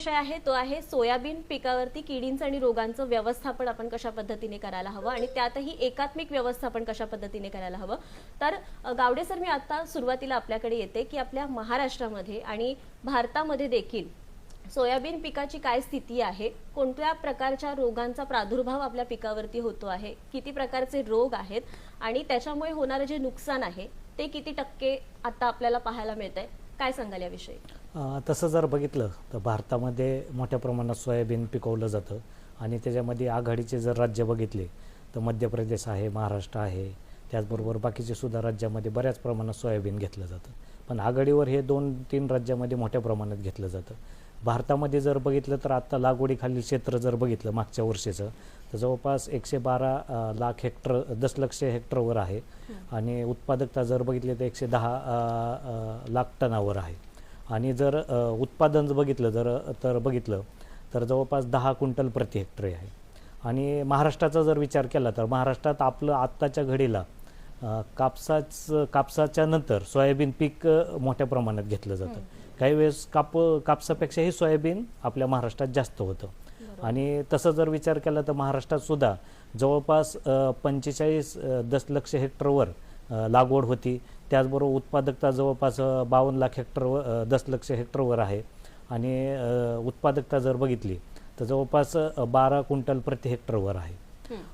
विषय आहे तो आहे सोयाबीन पिकावरती किडींचं आणि रोगांचं व्यवस्थापन आपण कशा पद्धतीने करायला हवं आणि त्यातही एकात्मिक व्यवस्थापन कशा पद्धतीने करायला हवं. तर गावडे सर, मी आता सुरुवातीला आपल्याकडे येते की आपल्या महाराष्ट्रामध्ये आणि भारतामध्ये देखील सोयाबीन पिकाची काय स्थिती आहे, कोणत्या प्रकारच्या रोगांचा प्रादुर्भाव आपल्या पिकावरती होतो आहे, किती प्रकारचे रोग आहेत आणि त्याच्यामुळे होणारे जे नुकसान आहे ते किती टक्के आता आपल्याला पाहायला मिळतंय, काय सांगाल याविषयी? तसं जर बघितलं तर भारतामध्ये मोठ्या प्रमाणात सोयाबीन पिकवलं जातं आणि त्याच्यामध्ये आघाडीचे जर राज्य बघितले तर मध्य प्रदेश आहे, महाराष्ट्र आहे, त्याचबरोबर बाकीचे सुद्धा राज्यामध्ये बऱ्याच प्रमाणात सोयाबीन घेतलं जातं. पण आघाडीवर हे 2-3 राज्यामध्ये मोठ्या प्रमाणात घेतलं जातं. भारतामध्ये जर बघितलं तर आत्ता लागवडीखाली क्षेत्र जर बघितलं मागच्या वर्षीचं तर जवळपास 112 लाख हेक्टर 10 लक्ष हेक्टरवर आहे आणि उत्पादकता जर बघितली तर 110 लाख टनावर आहे. आणि जर उत्पादन बघितलं तर जवळपास 10 क्विंटल प्रति हेक्टर आहे. आणि महाराष्ट्राचा जर विचार केला तर महाराष्ट्रात आपलं आत्ताच्या घडीला कापसाच्या नंतर सोयाबीन पीक मोठ्या प्रमाणात घेतलं जातं. काही वेळेस कापसापेक्षाही सोयाबीन आपल्या महाराष्ट्रात जास्त होतं. आणि तसं जर विचार केला तर महाराष्ट्रात सुद्धा जवळपास 45 दशलक्ष हेक्टरवर लागवड होती. त्याचबरोबर उत्पादकता जवळपास 52 लाख हेक्टरवर 10 लक्ष हेक्टरवर आहे. आणि उत्पादकता जर बघितली तर जवळपास 12 क्विंटल प्रति हेक्टरवर आहे.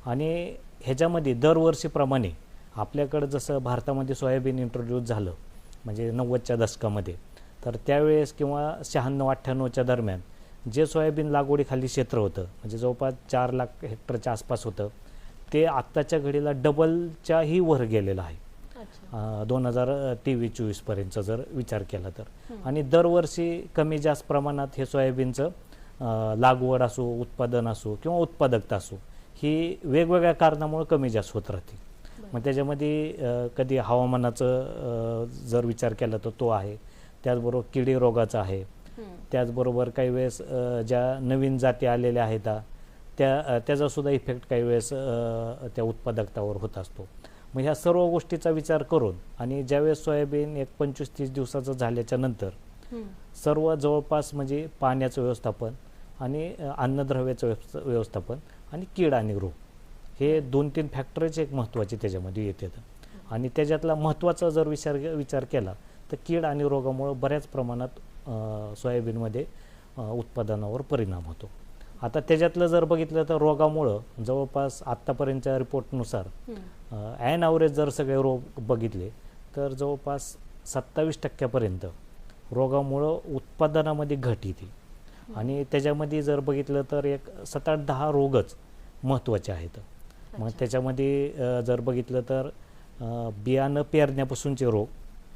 आणि ह्याच्यामध्ये दरवर्षीप्रमाणे आपल्याकडं जसं भारतामध्ये सोयाबीन इंट्रोड्यूस झालं म्हणजे 90च्या दशकामध्ये, तर त्यावेळेस किंवा 96-98च्या दरम्यान जे सोयाबीन लागवडीखाली क्षेत्र होतं म्हणजे जवळपास 4 लाख हेक्टरच्या आसपास होतं, ते आत्ताच्या घडीला डबलच्याही वर गेलेलं आहे 2023-24 पर्यंतचा जर विचार केला तर. आणि दरवर्षी कमी जास्त प्रमाणात हे सोयाबीनचं लागवड असो, उत्पादन असो किंवा उत्पादकता असो ही वेगवेगळ्या कारणामुळे कमी जास्त होत राहते. मग त्याच्यामध्ये कधी हवामानाचं जर विचार केला तर तो आहे, त्याचबरोबर किडी रोगाचा आहे, त्याचबरोबर काही वेळेस ज्या नवीन जाती आलेल्या आहेत त्याचासुद्धा इफेक्ट काही वेळेस त्या उत्पादकतावर होत असतो. मग ह्या सर्व गोष्टीचा विचार करून आणि ज्यावेळेस सोयाबीन 25-30 दिवसाचं झाल्याच्या नंतर सर्व जवळपास म्हणजे पाण्याचं व्यवस्थापन आणि अन्नद्रव्याचं व्यवस्थापन आणि कीड आणि रोग हे 2-3 फॅक्टरच एक महत्त्वाचे त्याच्यामध्ये येतात. आणि त्याच्यातला महत्त्वाचा जर विचार केला तर कीड आणि रोगामुळे बऱ्याच प्रमाणात सोयाबीनमध्ये उत्पादनावर परिणाम होतो. आता त्याच्यातलं जर बघितलं तर रोगामुळं जवळपास आत्तापर्यंतच्या रिपोर्टनुसार ॲन ॲव्हरेज जर सगळे रोग बघितले तर जवळपास 27% रोगामुळं उत्पादनामध्ये घट येते. आणि त्याच्यामध्ये जर बघितलं तर एक 7-8-10 रोगच महत्त्वाचे आहेत. मग त्याच्यामध्ये जर बघितलं तर बियाणं पेरण्यापासूनचे रोग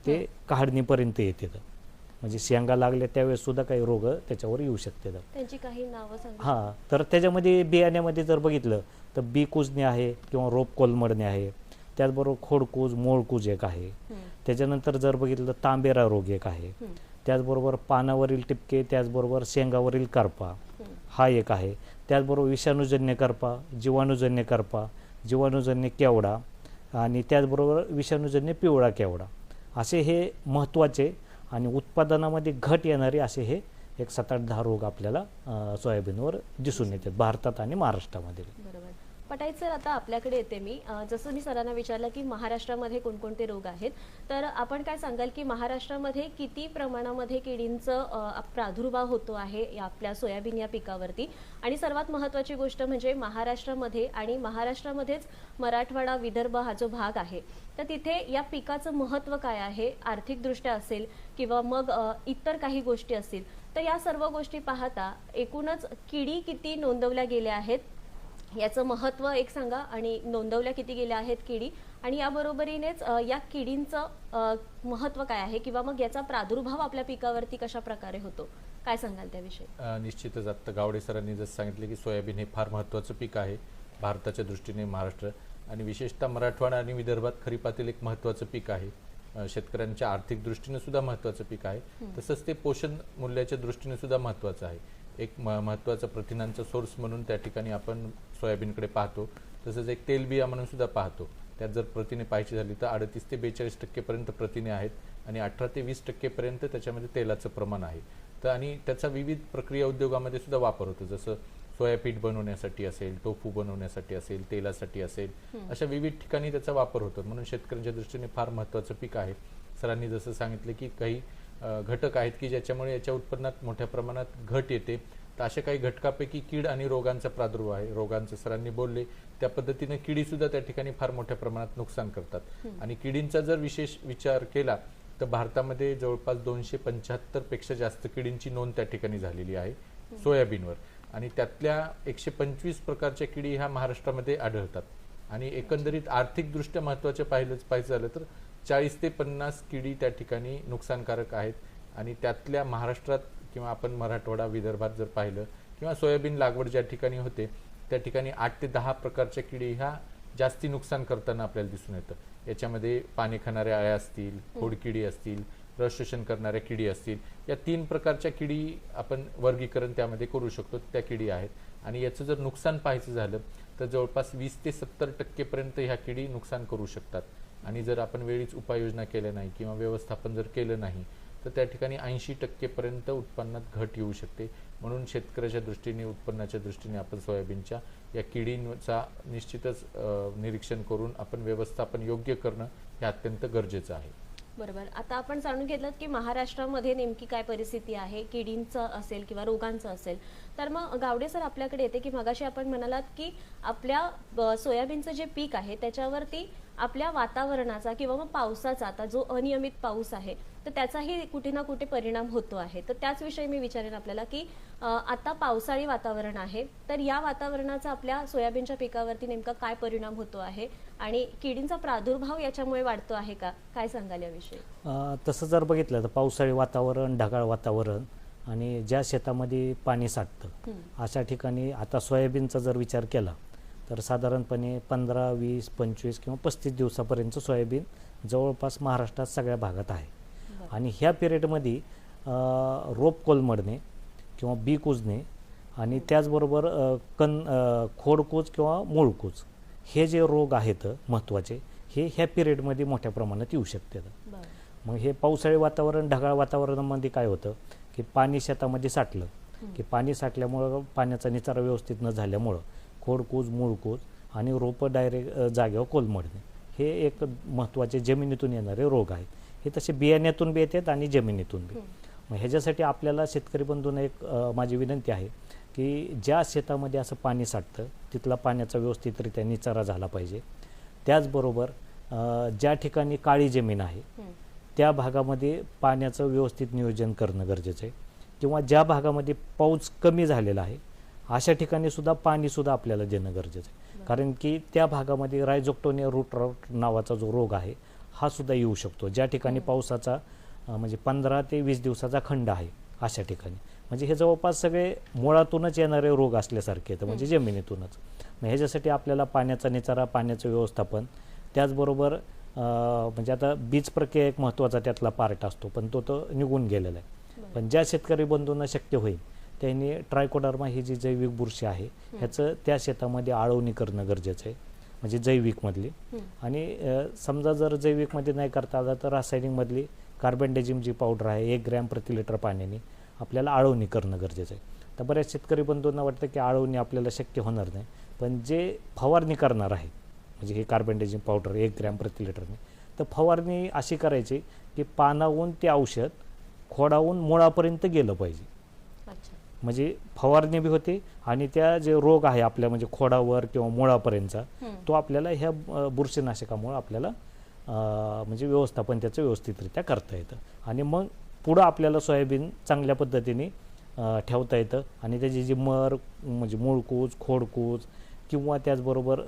ते काढणीपर्यंत येतात. म्हणजे शेंगा लागल्या त्यावेळेस सुद्धा काही रोग त्याच्यावर येऊ शकतात. त्यांची काही नावं सांगा. हां, तर त्याच्यामध्ये बियाण्यामध्ये जर बघितलं तर बी कुजणे आहे किंवा रोप कोलमडणे आहे, त्याचबरोबर खोडकूज मोळकूज एक आहे, त्याच्यानंतर जर बघितलं तांबेरा रोग एक आहे, त्याचबरोबर पानावरील टिपके, त्याचबरोबर शेंगावरील करपा हा एक आहे, त्याचबरोबर विषाणूजन्य करपा, जीवाणूजन्य करपा, जीवाणूजन्य केवडा आणि त्याचबरोबर विषाणूजन्य पिवळा केवडा असे हे महत्त्वाचे आणि उत्पादनामध्ये घट येणारे असे हे एक 7-8-10 रोग आपल्याला सोयाबीनवर दिसून येतात भारतात आणि महाराष्ट्रामध्ये. बरोबर. पटाईत सर, आता आपल्याकडे येते मी. जसं मी सरांना विचारलं की महाराष्ट्रामध्ये कोणकोणते रोग आहेत, तर आपण काय सांगाल की महाराष्ट्रामध्ये किती प्रमाणामध्ये किडींचं प्रादुर्भाव होतो आहे आपल्या सोयाबीन या पिकावरती? आणि सर्वात महत्त्वाची गोष्ट म्हणजे महाराष्ट्रामध्ये आणि महाराष्ट्रामध्येच मराठवाडा विदर्भ हा जो भाग आहे तर तिथे या पिकाचं महत्त्व काय आहे, आर्थिकदृष्ट्या असेल किंवा मग इतर काही गोष्टी असतील, तर या सर्व गोष्टी पाहता एकूणच किडी किती नोंदवल्या गेल्या आहेत याचं महत्त्व एक सांगा आणि नोंदवल्या किती गेल्या आहेत किडी, आणि याबरोबरीनेच या किडींचं महत्त्व काय आहे किंवा मग याचा प्रादुर्भाव आपल्या पिकावरती कशा प्रकारे होतो, काय सांगाल त्याविषयी? निश्चितच आता गावडे सरांनी जसं सांगितले की सोयाबीन हे फार महत्त्वाचं पीक आहे भारताच्या दृष्टीने. महाराष्ट्र आणि विशेषतः मराठवाडा आणि विदर्भात खरीपातील एक महत्त्वाचं पीक आहे. शेतकऱ्यांच्या आर्थिक दृष्टीने सुद्धा महत्त्वाचं पीक आहे. तसंच ते पोषण मूल्याच्या दृष्टीने सुद्धा महत्त्वाचं आहे. एक महत्त्वाचा प्रथिनांचा सोर्स म्हणून त्या ठिकाणी आपण सोयाबीनकडे पाहतो. तसंच एक तेलबिया म्हणून सुद्धा पाहतो. त्यात जर प्रथिने पाहायची झाली तर 38 ते 42% प्रथिने आहेत आणि 18 ते 20% त्याच्यामध्ये तेलाचं प्रमाण आहे. तर आणि त्याचा विविध प्रक्रिया उद्योगामध्ये सुद्धा वापर होतो, जसं सोयापीठ बनवण्यासाठी असेल, टोफू बनवण्यासाठी असेल, तेलासाठी असेल, अशा विविध ठिकाणी त्याचा वापर होतो. म्हणून शेतकऱ्यांच्या दृष्टीने फार महत्त्वाचं पीक आहे. सरांनी जसं सांगितलं की काही घटक आहेत की ज्याच्यामुळे याच्या उत्पन्नात मोठ्या प्रमाणात घट येते. तर अशा काही घटकापैकी कीड आणि रोगांचा प्रादुर्भाव आहे. रोगांचं सरांनी बोलले त्या पद्धतीने किडी सुद्धा त्या ठिकाणी फार मोठ्या प्रमाणात नुकसान करतात. आणि किडींचा जर विशेष विचार केला तर भारतामध्ये जवळपास 275 पेक्षा जास्त किडींची नोंद त्या ठिकाणी झालेली आहे सोयाबीनवर. आणि त्यातल्या 125 प्रकारच्या किडी ह्या महाराष्ट्रामध्ये आढळतात. आणि एकंदरीत आर्थिकदृष्ट्या महत्त्वाचं पाहिजे झालं तर 40 ते 50 किडी त्या ठिकाणी नुकसानकारक आहेत. आणि त्यातल्या महाराष्ट्रात किंवा आपण मराठवाडा विदर्भात जर पाहिलं किंवा सोयाबीन लागवड ज्या ठिकाणी होते त्या ठिकाणी 8 ते 10 प्रकारच्या किडी ह्या जास्ती नुकसान करताना आपल्याला दिसून येतं. याच्यामध्ये पाने खाणाऱ्या अळ्या असतील, खोडकिडी असतील, रस शोषण करणाऱ्या किडी असतील, या 3 प्रकारच्या किडी आपण वर्गीकरण त्यामध्ये करू शकतो, त्या किडी आहेत. आणि याचं जर नुकसान पाहायचं झालं तर जवळपास 20 ते 70% पर्यंत ह्या किडी नुकसान करू शकतात. आणि जर आपण वेळीच उपाययोजना केल्या नाही किंवा व्यवस्थापन जर केलं नाही तर त्या ठिकाणी 80% पर्यंत उत्पन्नात घट येऊ शकते. म्हणून शेतकऱ्याच्या दृष्टीने, उत्पन्नाच्या दृष्टीने आपण सोयाबीनच्या या किडींचा निश्चितच निरीक्षण करून आपण व्यवस्थापन योग्य करणं हे अत्यंत गरजेचं आहे. बरोबर. आता आपण जाणून घेतलं की महाराष्ट्रामध्ये नेमकी काय परिस्थिती आहे, किडींचं असेल किंवा रोगांचं असेल. तर मग गावडे सर आपल्याकडे येते की मगाशी आपण म्हणालात की आपल्या सोयाबीनचं जे पीक आहे त्याच्यावरती आपल्या वातावरणाचा किंवा मग पावसाचा, आता जो अनियमित पाऊस आहे तर त्याचाही कुठे ना कुठे परिणाम होतो आहे. तर त्याच विषयी मी विचारेन आपल्याला की आता पावसाळी वातावरण आहे, तर या वातावरणाचा आपल्या सोयाबीनच्या पिकावरती नेमका काय परिणाम होतो आहे आणि किडींचा प्रादुर्भाव याच्यामुळे वाढतो आहे का, काय सांगाल याविषयी? तसं जर बघितलं तर पावसाळी वातावरण, ढगाळ वातावरण आणि ज्या शेतामध्ये पाणी साठतं अशा ठिकाणी आता सोयाबीनचा जर विचार केला तर साधारणपणे 15, 20, 25 किंवा 35 दिवसापर्यंत सोयाबीन जवळपास महाराष्ट्रात सगळ्या भागात आहे. आणि ह्या पिरियडमध्ये रोप कोलमडणे किंवा बी कुजणे आणि त्याचबरोबर खोडकूज किंवा मूळकूज हे जे रोग आहेत महत्त्वाचे, हे ह्या पिरियडमध्ये मोठ्या प्रमाणात येऊ शकतात. मग हे पावसाळी वातावरण, ढगाळ वातावरणामध्ये काय होतं की पाणी शेतामध्ये साठलं की पाणी साठल्यामुळं, पाण्याचा निचारा व्यवस्थित न झाल्यामुळं खोडकूज, मूळकूज आणि रोपं डायरेक्ट जागेवर कोलमडणे हे एक महत्त्वाचे जमिनीतून येणारे रोग आहेत. हे तसे बियाण्यातून बी येतात आणि जमिनीतून बी. मग ह्याच्यासाठी आपल्याला शेतकरी बंधूंना एक माझी विनंती आहे की ज्या शेतामध्ये असं पाणी साठतं तिथला पाण्याचा व्यवस्थितरित्या निचारा झाला पाहिजे. त्याचबरोबर ज्या ठिकाणी काळी जमीन आहे त्या भागामध्ये पाण्याचं व्यवस्थित नियोजन करणं गरजेचं आहे. किंवा ज्या भागामध्ये पाऊस कमी झालेला आहे अशा ठिकाणी सुद्धा पाणीसुद्धा आपल्याला देणं गरजेचं आहे. कारण की त्या भागामध्ये रायझोक्टोनिया रूट रॉट नावाचा जो रोग आहे हा सुद्धा येऊ शकतो. ज्या ठिकाणी पावसाचा म्हणजे 15 ते 20 दिवसाचा खंड आहे अशा ठिकाणी, म्हणजे हे जवळपास सगळे मुळातूनच येणारे रोग असल्यासारखे आहेत, म्हणजे जमिनीतूनच. मग ह्याच्यासाठी आपल्याला पाण्याचा निचारा, पाण्याचं व्यवस्थापन, त्याचबरोबर म्हणजे आता बीज प्रक्रिया एक महत्त्वाचा त्यातला पार्ट असतो, पण तो निघून गेलेला आहे. पण ज्या शेतकरी बंधूंना शक्य होईल त्यांनी ट्रायकोडर्मा ही जी जैविक बुरशी आहे ह्याचं त्या शेतामध्ये आळवणी करणं गरजेचं आहे, म्हणजे जैविकमधली. आणि समजा जर जैविकमध्ये नाही करता आलं तर रासायनिकमधली कार्बेंडेजिम जी पावडर आहे 1 ग्रॅम प्रति लिटर पाण्याने आपल्याला आळवणी करणं गरजेचं आहे. तर बऱ्याच शेतकरी बंधूंना वाटतं की आळवणी आपल्याला शक्य होणार नाही, पण जे फवारणी करणार आहे म्हणजे हे कार्बेंडेजिम पावडर 1 ग्रॅम प्रति लिटरने, तर फवारणी अशी करायची की पानावून ते औषध खोडावून मुळापर्यंत गेलं पाहिजे. म्हणजे फवारणी बी होते आणि त्या जे रोग आहे आपल्या म्हणजे खोडावर किंवा मुळापर्यंतचा तो आपल्याला ह्या बुरशीनाशकामुळे आपल्याला म्हणजे व्यवस्थापन त्याचं व्यवस्थितरित्या करता येतं. आणि मग पुढं आपल्याला सोयाबीन चांगल्या पद्धतीने ठेवता येतं. आणि त्याची जी मर म्हणजे मूळकूज, खोडकूज किंवा त्याचबरोबर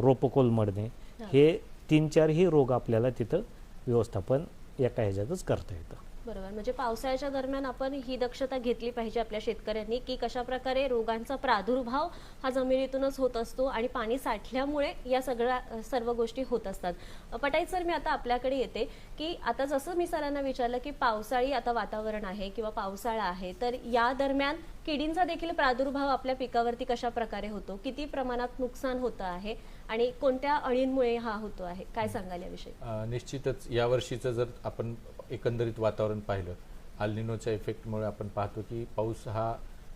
रोपं कोलमडणे हे 3-4 ही रोग आपल्याला तिथं व्यवस्थापन एका ह्याच्यातच करता येतं. बरोबर. म्हणजे पावसाळ्याच्या दरम्यान आपण ही दक्षता घेतली पाहिजे आपल्या शेतकऱ्यांनी की कशा प्रकारे रोगांचा प्रादुर्भाव हा जमिनीतूनच होत असतो आणि पाणी साठल्यामुळे या सर्व गोष्टी होत असतात. पटाईत सर, मी आता आपल्याकडे येते की आता जसं मी सरांना विचारलं की पावसाळी आता वातावरण आहे किंवा पावसाळा आहे, तर या दरम्यान किडींचा देखील प्रादुर्भाव आपल्या पिकावरती कशा प्रकारे होतो, किती प्रमाणात नुकसान होतं आहे आणि कोणत्या अळींमुळे हा होतो आहे, काय सांगाल याविषयी? निश्चितच यावर्षीचं जर आपण एकंदरीत वातावरण पाहिलं अल्निनोच्या इफेक्टमुळे आपण पाहतो की पाऊस हा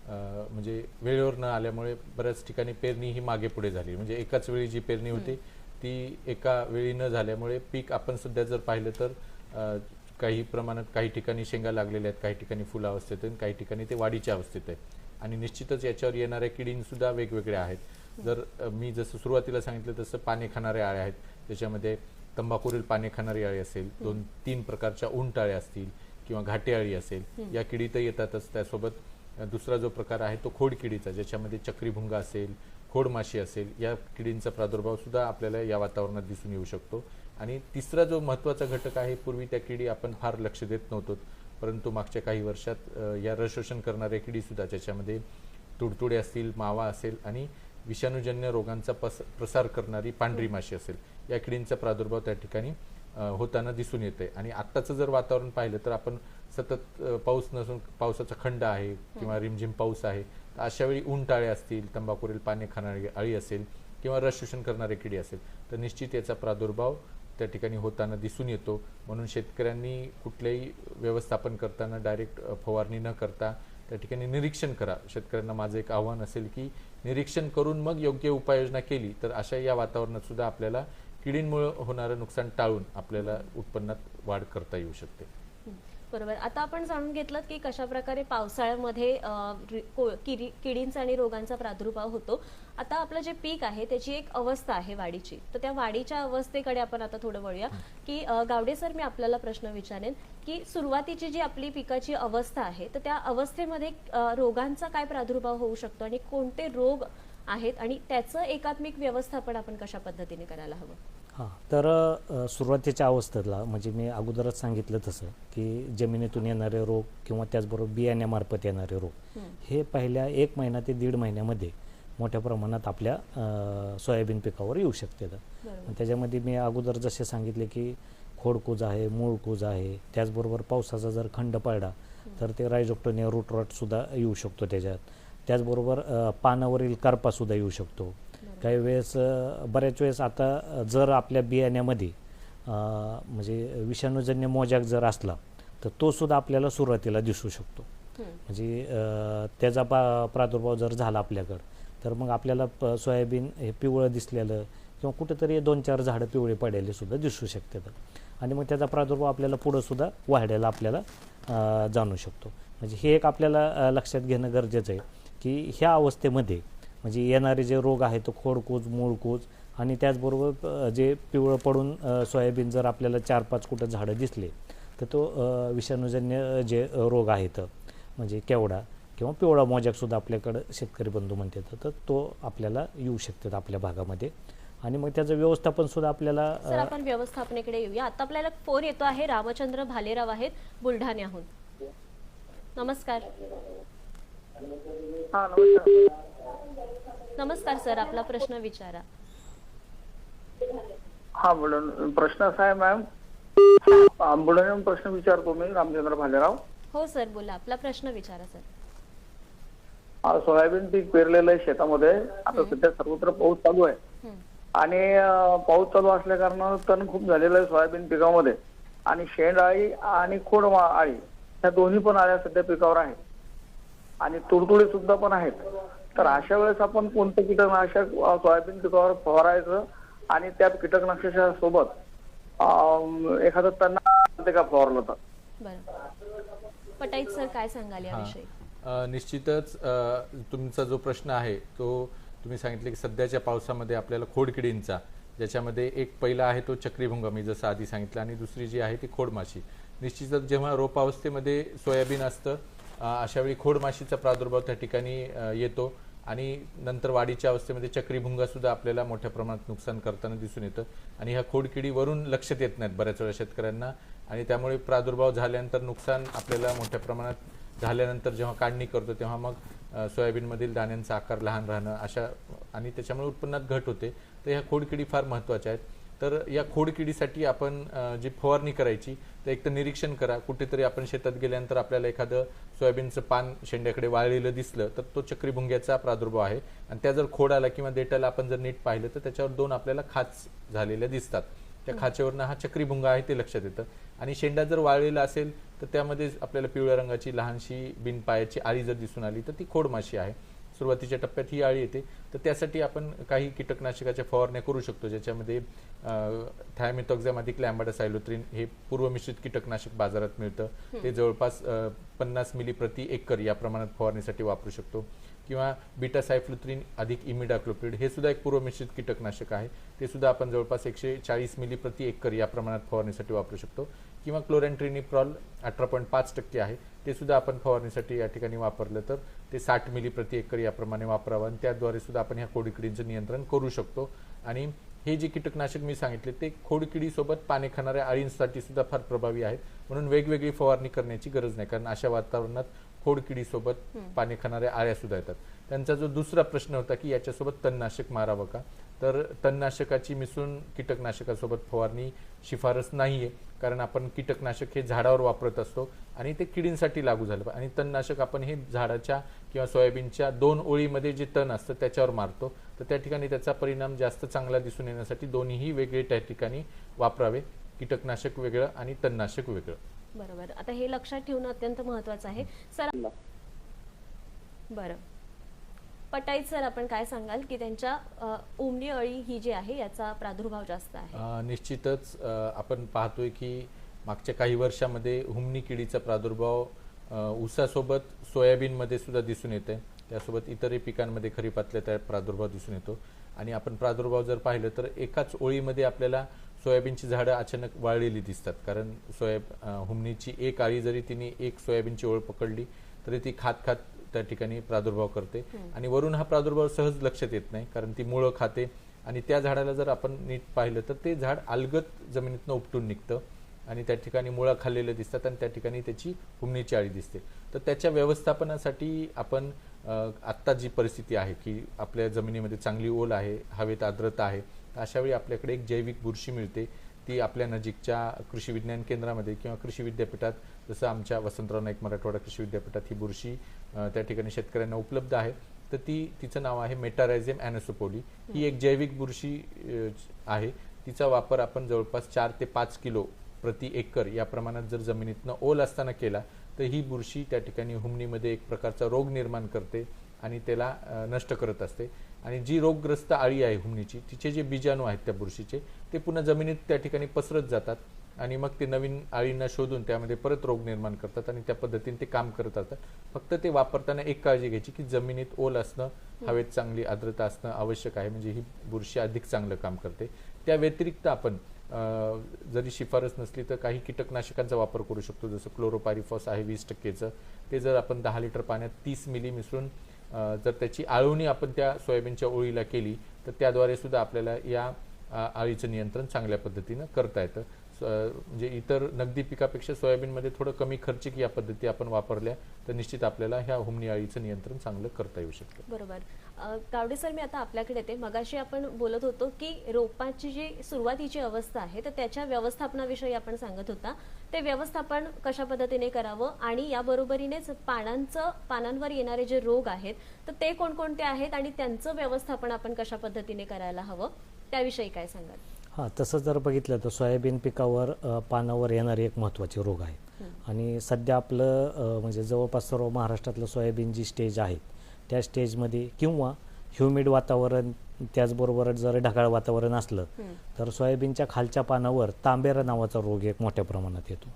म्हणजे वेळेवर न आल्यामुळे बऱ्याच ठिकाणी पेरणी ही मागे पुढे झाली. म्हणजे एकाच वेळी जी पेरणी होती ती एका वेळी न झाल्यामुळे पीक आपण सध्या जर पाहिलं तर काही प्रमाणात काही ठिकाणी शेंगा लागलेल्या आहेत, काही ठिकाणी फुलावस्थेत आहेत, काही ठिकाणी ते वाढीच्या अवस्थेत आहे. आणि निश्चितच याच्यावर येणाऱ्या किडींसुद्धा वेगवेगळ्या आहेत. जर मी जसं सुरुवातीला सांगितलं तसं पाने खाणारे अळ्या आहेत, त्याच्यामध्ये तंबाखूवरील पाने खाणारी अळी असेल, 2-3 प्रकारच्या उंट अळ्या असतील किंवा घाटे अळी असेल, या किडी तर येतातच. त्यासोबत दुसरा जो प्रकार आहे तो खोडकिडीचा, ज्याच्यामध्ये चक्रीभुंगा असेल, खोडमाशी असेल, या किडींचा प्रादुर्भाव सुद्धा आपल्याला या वातावरणात दिसून येऊ शकतो. आणि तिसरा जो महत्त्वाचा घटक आहे, पूर्वी त्या किडी आपण फार लक्ष देत नव्हतो, परंतु मागच्या काही वर्षात या रस शोषण करणाऱ्या किडी सुद्धा, ज्याच्यामध्ये तुडतुडे असतील, मावा असेल आणि विषाणूजन्य रोगांचा प्रसार करणारी पांढरी माशी असेल, या किडींचा प्रादुर्भाव त्या ठिकाणी होताना दिसून येते. आणि आत्ताचं जर वातावरण पाहिलं तर आपण सतत पाऊस नसून पावसाचा खंड आहे किंवा रिमझिम पाऊस आहे, तर अशा वेळी उंट अळ्या असतील, तंबाखूवरील पाने खाणारी अळी असेल किंवा रस शोषण करणारी किडी असेल, तर निश्चित याचा प्रादुर्भाव त्या ठिकाणी होताना दिसून येतो. म्हणून शेतकऱ्यांनी कुठलेही व्यवस्थापन करताना डायरेक्ट फवारणी न करता त्या ठिकाणी निरीक्षण करा. शेतकऱ्यांना माझं एक आव्हान असेल की निरीक्षण करून मग योग्य उपाययोजना केली तर अशा या वातावरणात सुद्धा आपल्याला किडींमुळे होणारं नुकसान टाळून आपल्याला उत्पन्नात वाढ करता येऊ शकते. बरोबर. आता आपण जाणून घेतलं की कशा प्रकारे पावसाळ्यामध्ये किडींचा आणि रोगांचा प्रादुर्भाव होतो. आता आपलं जे पीक आहे त्याची एक अवस्था आहे वाढीची, तर त्या वाढीच्या अवस्थेकडे आपण आता थोडं वळूया की गावडे सर, मी आपल्याला प्रश्न विचारेन की सुरुवातीची जी आपली पिकाची अवस्था आहे, तर त्या अवस्थेमध्ये रोगांचा काय प्रादुर्भाव होऊ शकतो आणि कोणते रोग आहेत आणि त्याचं एकात्मिक व्यवस्थापन आपण कशा पद्धतीने करायला हवं? हां, तर सुरुवातीच्या अवस्थेला म्हणजे मी अगोदरच सांगितलं तसं की जमिनीतून येणारे रोग किंवा त्याचबरोबर बियाण्यामार्फत येणारे रोग हे पहिल्या 1 महिना ते 1.5 महिन्यामध्ये मोठ्या प्रमाणात आपल्या सोयाबीन पिकावर येऊ शकते. त्याच्यामध्ये मी अगोदर जसे सांगितले की खोडकूज आहे, मूळकूज आहे, त्याचबरोबर पावसाचा जर खंड पडला तर ते रायझोक्टोनिया रूट रॉट सुद्धा येऊ शकतो त्याच्यात. त्याचबरोबर पानावरील करपासुद्धा येऊ शकतो. काही वेळेस बऱ्याच वेळेस आता जर आपल्या बियाण्यामध्ये म्हणजे विषाणूजन्य मोजॅक जर असला तर तो सुद्धा आपल्याला सुरुवातीला दिसू शकतो. म्हणजे त्याचा प्रादुर्भाव जर झाला आपल्याकडं तर मग आपल्याला सोयाबीन हे पिवळं दिसलेलं किंवा कुठेतरी 2-4 झाडं पिवळे पडलेले सुद्धा दिसू शकतात. आणि मग त्याचा प्रादुर्भाव आपल्याला पुढं सुद्धा वाढायला आपल्याला जाणू शकतो. म्हणजे हे एक आपल्याला लक्षात घेणं गरजेचं आहे की ह्या अवस्थेमध्ये म्हणजे येणारे जे रोग आहेत तो खोडकूज, मूळकूज आणि त्याचबरोबर जे पिवळं पडून सोयाबीन जर आपल्याला 4-5 कुठं झाडं दिसले तर तो विषाणूजन्य जे रोग आहेत म्हणजे केवडा किंवा पिवळा मोजॅकसुद्धा आपल्याकडं शेतकरी बंधू म्हणतात, तर तो आपल्याला येऊ शकतात आपल्या भागामध्ये. आणि मग त्याचं व्यवस्थापन सुद्धा आपल्याला सर, आपण व्यवस्थापनेकडे येऊया. आता आपल्याला फोन येतो आहे, रामचंद्र भालेराव आहेत बुलढाण्याहून. नमस्कार. नमस्कार सर, आपला प्रश्न विचारा. हा, प्रश्न असा आहे मॅम, बुलढाण्याहून प्रश्न विचारतो मी, रामचंद्र भालेराव. हो सर, बोला, आपला प्रश्न विचारा सर. सोयाबीन पीक पेरलेलं आहे शेतामध्ये. आता सध्या सर्वत्र पाऊस चालू आहे आणि पाऊस चालू असल्या कारणानं तण खूप झालेलं आहे सोयाबीन पिकामध्ये. आणि शेंड अळी आणि खोड अळी ह्या दोन्ही पण अळ्या सध्या पिकावर आहेत आणि तुडतुडे सुद्धा पण आहेत. तर अशा वेळेस आपण कोणतं कीटकनाशक सोयाबीन पिकावर फवारायचं आणि त्या कीटकनाशकाच्या सोबत एखादं तण का फवारलं तर? पटाईत सर, काय सांगाल याविषयी? निश्चितच तुमचा जो प्रश्न आहे तो तुम्ही सांगितले की सध्याच्या पावसामध्ये आपल्याला खोडकिडींचा, ज्याच्यामध्ये एक पहिला आहे तो चक्रीभुंगा मी जसं आधी सांगितलं आणि दुसरी जी आहे ती खोडमाशी. निश्चितच जेव्हा रोपावस्थेमध्ये सोयाबीन असतं अशावेळी खोडमाशीचा प्रादुर्भाव त्या ठिकाणी येतो आणि नंतर वाढीच्या अवस्थेमध्ये चक्रीभुंगा सुद्धा आपल्याला मोठ्या प्रमाणात नुकसान करताना दिसून येतं. आणि ह्या खोडकिडीवरून लक्षात येत नाहीत बऱ्याच वेळा शेतकऱ्यांना आणि त्यामुळे प्रादुर्भाव झाल्यानंतर नुकसान आपल्याला मोठ्या प्रमाणात झाल्यानंतर जेव्हा काढणी करतो तेव्हा मग सोयाबीनमधील दाण्यांचा आकार लहान राहणं अशा आणि त्याच्यामुळे उत्पन्नात घट होते. तर ह्या खोडकिडी फार महत्त्वाच्या आहेत. तर या खोडकिडीसाठी आपण जी फवारणी करायची तर एक तर निरीक्षण करा. कुठेतरी आपण शेतात गेल्यानंतर आपल्याला एखादं सोयाबीनचं पान शेंड्याकडे वाळलेलं दिसलं तर तो चक्रीभुंग्याचा प्रादुर्भाव आहे आणि त्या जर खोडाला किंवा देठाला आपण जर नीट पाहिलं तर त्याच्यावर 2 आपल्याला खाच झालेल्या दिसतात. त्या खाचेवरनं हा चक्रीभुंगा आहे ते लक्षात येतं. आणि शेंडा जर वाळलेला असेल तर त्यामध्ये आपल्याला पिवळ्या रंगाची लहानशी बिनपायाची आळी जर दिसून आली तर ती खोडमाशी आहे. सुरुवातीच्या टप्प्यात ही आळी येते, तर त्यासाठी आपण काही कीटकनाशकाच्या फवारण्या करू शकतो, ज्याच्यामध्ये थायमेथॉक्झॅम लॅम्बाडासायलोथ्रिन हे पूर्वमिश्रित कीटकनाशक बाजारात मिळतं. ते जवळपास 50 मिली प्रति एकर या प्रमाणात फवारणीसाठी वापरू शकतो. किंवा बीटासायफ्लुथ्रिन अधिक इमिडाक्लोप्रिड हे सुद्धा एक पूर्वमिश्रित कीटकनाशक आहे, ते सुद्धा आपण जवळपास 140 मिली प्रति एकर या प्रमाणात फवारणीसाठी वापरू शकतो. किंवा क्लोरॅन्ट्रिनिप्रॉल 18.5% आहे, ते सुद्धा आपण फवारणीसाठी या ठिकाणी वापरलं तर ते 60 मिली प्रति एकर याप्रमाणे वापरावं आणि त्याद्वारे सुद्धा आपण ह्या खोडकिडींचं नियंत्रण करू शकतो. आणि हे जे कीटकनाशक मी सांगितले ते खोडकिडीसोबत पाने खाणाऱ्या अळींसाठी सुद्धा फार प्रभावी आहेत, म्हणून वेगवेगळी फवारणी करण्याची गरज नाही, कारण अशा वातावरणात खोडकिडीसोबत पाने खाणाऱ्या आळ्या सुद्धा येतात. त्यांचा जो दुसरा प्रश्न होता की याच्यासोबत तणनाशक मारावं का, तर तणनाशकाची मिसळून कीटकनाशकासोबत फवारणी शिफारस नाहीये, कारण आपण कीटकनाशक हे झाडावर वापरत असतो आणि ते किडींसाठी लागू झालं. आणि तणनाशक आपण हे झाडाच्या किंवा सोयाबीनच्या 2 ओळीमध्ये जे तण असतं त्याच्यावर मारतो, तर त्या ठिकाणी त्याचा परिणाम जास्त चांगला दिसून येण्यासाठी दोन्हीही वेगळे त्या ठिकाणी वापरावे, कीटकनाशक वेगळं आणि तणनाशक वेगळं. बरोबर. आता हे लक्षात ठेवणं अत्यंत महत्त्वाचं आहे सर. बरं, पटाईत सर, आपण काय सांगाल की त्यांच्या उमणी अळी ही जी आहे याचा प्रादुर्भाव जास्त आहे? निश्चितच आपण पाहतोय की मागच्या काही वर्षामध्ये हुमणी किडीचा प्रादुर्भाव ऊसासोबत सोयाबीनमध्ये सुद्धा दिसून येते, त्यासोबत इतरही पिकांमध्ये खरीपातल्या त्या प्रादुर्भाव दिसून येतो. आणि आपण प्रादुर्भाव जर पाहिलं तर एकाच ओळीमध्ये आपल्याला सोयाबीनची झाडं अचानक वाळलेली दिसतात, कारण हुमणीची एक आळी जरी तिने एक सोयाबीनची ओळ पकडली तरी ती खात खात त्या ठिकाणी प्रादुर्भाव करते. आणि वरून हा प्रादुर्भाव सहज लक्षात येत नाही, कारण ती मुळं खाते आणि त्या झाडाला जर आपण नीट पाहिलं तर ते झाड अलगद जमिनीतनं उपटून निघतं आणि त्या ठिकाणी मुळं खाल्लेले दिसतात आणि त्या ठिकाणी त्याची हुमणीची आळी दिसते. तर त्याच्या व्यवस्थापनासाठी आपण आत्ता जी परिस्थिती आहे की आपल्या जमिनीमध्ये चांगली ओल आहे, हवेत आर्द्रता आहे, तर अशावेळी आपल्याकडे एक जैविक बुरशी मिळते. ती आपल्या नजीकच्या कृषी विज्ञान केंद्रामध्ये किंवा कृषी विद्यापीठात, जसं आमच्या वसंतराव नाईक मराठवाडा कृषी विद्यापीठात ही बुरशी त्या ठिकाणी शेतकऱ्यांना उपलब्ध आहे. तर तिचं नाव आहे मेटारायझेम ॲनोसोपोली. ही एक जैविक बुरशी आहे. तिचा वापर आपण जवळपास 4 ते 5 किलो प्रति एकर या प्रमाणात जर जमिनीतनं ओल असताना केला तर ही बुरशी त्या ठिकाणी हुमणीमध्ये एक प्रकारचा रोग निर्माण करते आणि त्याला नष्ट करत असते. आणि जी रोगग्रस्त आळी आहे हुमणीची, तिचे जे बीजाणू आहेत त्या बुरशीचे, ते पुन्हा जमिनीत त्या ठिकाणी पसरत जातात आणि मग ते नवीन आळींना शोधून त्यामध्ये परत रोग निर्माण करतात आणि त्या पद्धतीने ते काम करत असतात. फक्त ते वापरताना एक काळजी घ्यायची की जमिनीत ओल असणं, हवेत चांगली आर्द्रता असणं आवश्यक आहे, म्हणजे ही बुरशी अधिक चांगलं काम करते. त्या व्यतिरिक्त आपण जरी शिफारस नसली तर काही कीटकनाशकांचा वापर करू शकतो, जसं क्लोरोपायरिफॉस आहे 20%चं. ते जर आपण 10 लिटर पाण्यात 30 मिली मिसळून जर त्याची आळवणी आपण त्या सोयाबीनच्या ओळीला केली तर त्याद्वारे सुद्धा आपल्याला या आळीचं नियंत्रण चांगल्या पद्धतीनं करता येतं. म्हणजे इतर नगदी पिकापेक्षा सोयाबीनमध्ये थोडं कमी खर्चिक या पद्धती आपण वापरल्या तर निश्चित आपल्याला ह्या हुमणी अळीचं नियंत्रण चांगलं करता येऊ शकतं. बरोबर. गावडे सर, मी आता आपल्याकडे येते. मगाशी आपण बोलत होतो की रोपाची जी सुरुवातीची अवस्था आहे तर त्याच्या व्यवस्थापनाविषयी आपण सांगत होता. ते व्यवस्थापन कशा पद्धतीने करावं आणि याबरोबरीनेच पानांवर येणारे जे रोग आहेत तर ते कोणकोणते आहेत आणि त्यांचं व्यवस्थापन आपण कशा पद्धतीने करायला हवं, त्याविषयी काय सांगाल? हां, तसं जर बघितलं तर सोयाबीन पिकावर पानावर येणारे एक महत्त्वाचे रोग आहे. आणि सध्या आपलं म्हणजे जवळपास सर्व महाराष्ट्रातलं सोयाबीन जी स्टेज आहे त्या स्टेजमध्ये किंवा ह्युमिड वातावरण, त्याचबरोबर जर ढगाळ वातावरण असलं तर सोयाबीनच्या खालच्या पानावर तांबेरा नावाचा रोग एक मोठ्या प्रमाणात येतो.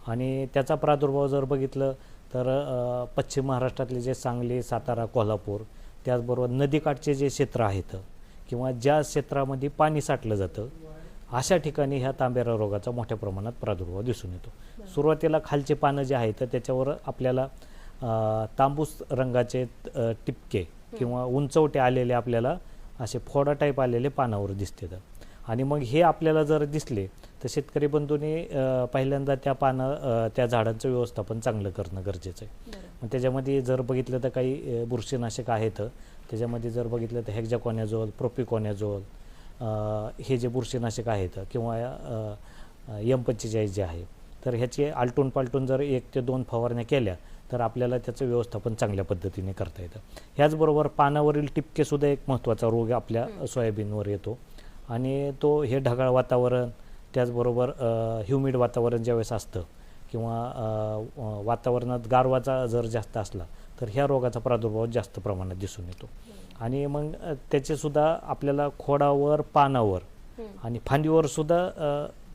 आणि त्याचा प्रादुर्भाव जर बघितलं तर पश्चिम महाराष्ट्रातले जे सांगली, सातारा, कोल्हापूर, त्याचबरोबर नदीकाठचे जे क्षेत्र आहेत किंवा ज्या क्षेत्रामध्ये पाणी साठलं जातं अशा ठिकाणी ह्या तांबेरा रोगाचा मोठ्या प्रमाणात प्रादुर्भाव दिसून येतो. सुरुवातीला खालचे पानं जे आहेत तर त्याच्यावर आपल्याला तांबूस रंगाचे टिपके किंवा उंचवटे आलेले आपल्याला असे फोडा टाईप आलेले पानावर दिसते. आणि मग हे आपल्याला जर दिसले तर शेतकरी बंधूंनी पहिल्यांदा त्या झाडांचं व्यवस्थापन चांगलं करणं गरजेचं आहे. मग त्याच्यामध्ये जर बघितलं तर काही बुरशीनाशक आहेत. त्याच्यामध्ये जर बघितलं तर हेक्झाकॉनॅझोल, प्रोपिकॉनॅझोल हे जे बुरशीनाशक आहेत किंवा M45 जे आहे तर ह्याची आलटून पालटून जर 1 ते 2 फवारण्या केल्या तर आपल्याला त्याचं व्यवस्थापन चांगल्या पद्धतीने करता येतं. ह्याचबरोबर पानावरील टिपकेसुद्धा एक महत्त्वाचा रोग आपल्या सोयाबीनवर येतो आणि हे ढगाळ वातावरण, त्याचबरोबर ह्युमिड वातावरण ज्यावेळेस असतं किंवा वातावरणात गारवाचा जर जास्त असला तर ह्या रोगाचा प्रादुर्भाव जास्त प्रमाणात दिसून येतो. आणि मग त्याचेसुद्धा आपल्याला खोडावर, पानावर आणि फांदीवर सुद्धा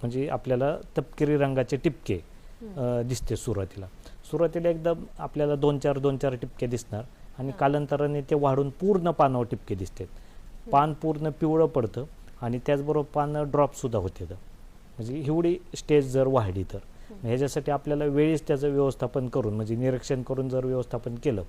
म्हणजे आपल्याला तपकिरी रंगाचे टिपके दिसते. सुरुवातीला एकदम आपल्याला 2-4 टिपके दिसणार आणि कालांतराने ते वाढून पूर्ण पानावर टिपके दिसतात. पान पूर्ण पिवळं पडतं आणि त्याचबरोबर पानं ड्रॉपसुद्धा होते. म्हणजे एवढी स्टेज जर वाढली तर ह्याच्यासाठी आपल्याला वेळीच त्याचं व्यवस्थापन करून म्हणजे निरीक्षण करून जर व्यवस्थापन केलं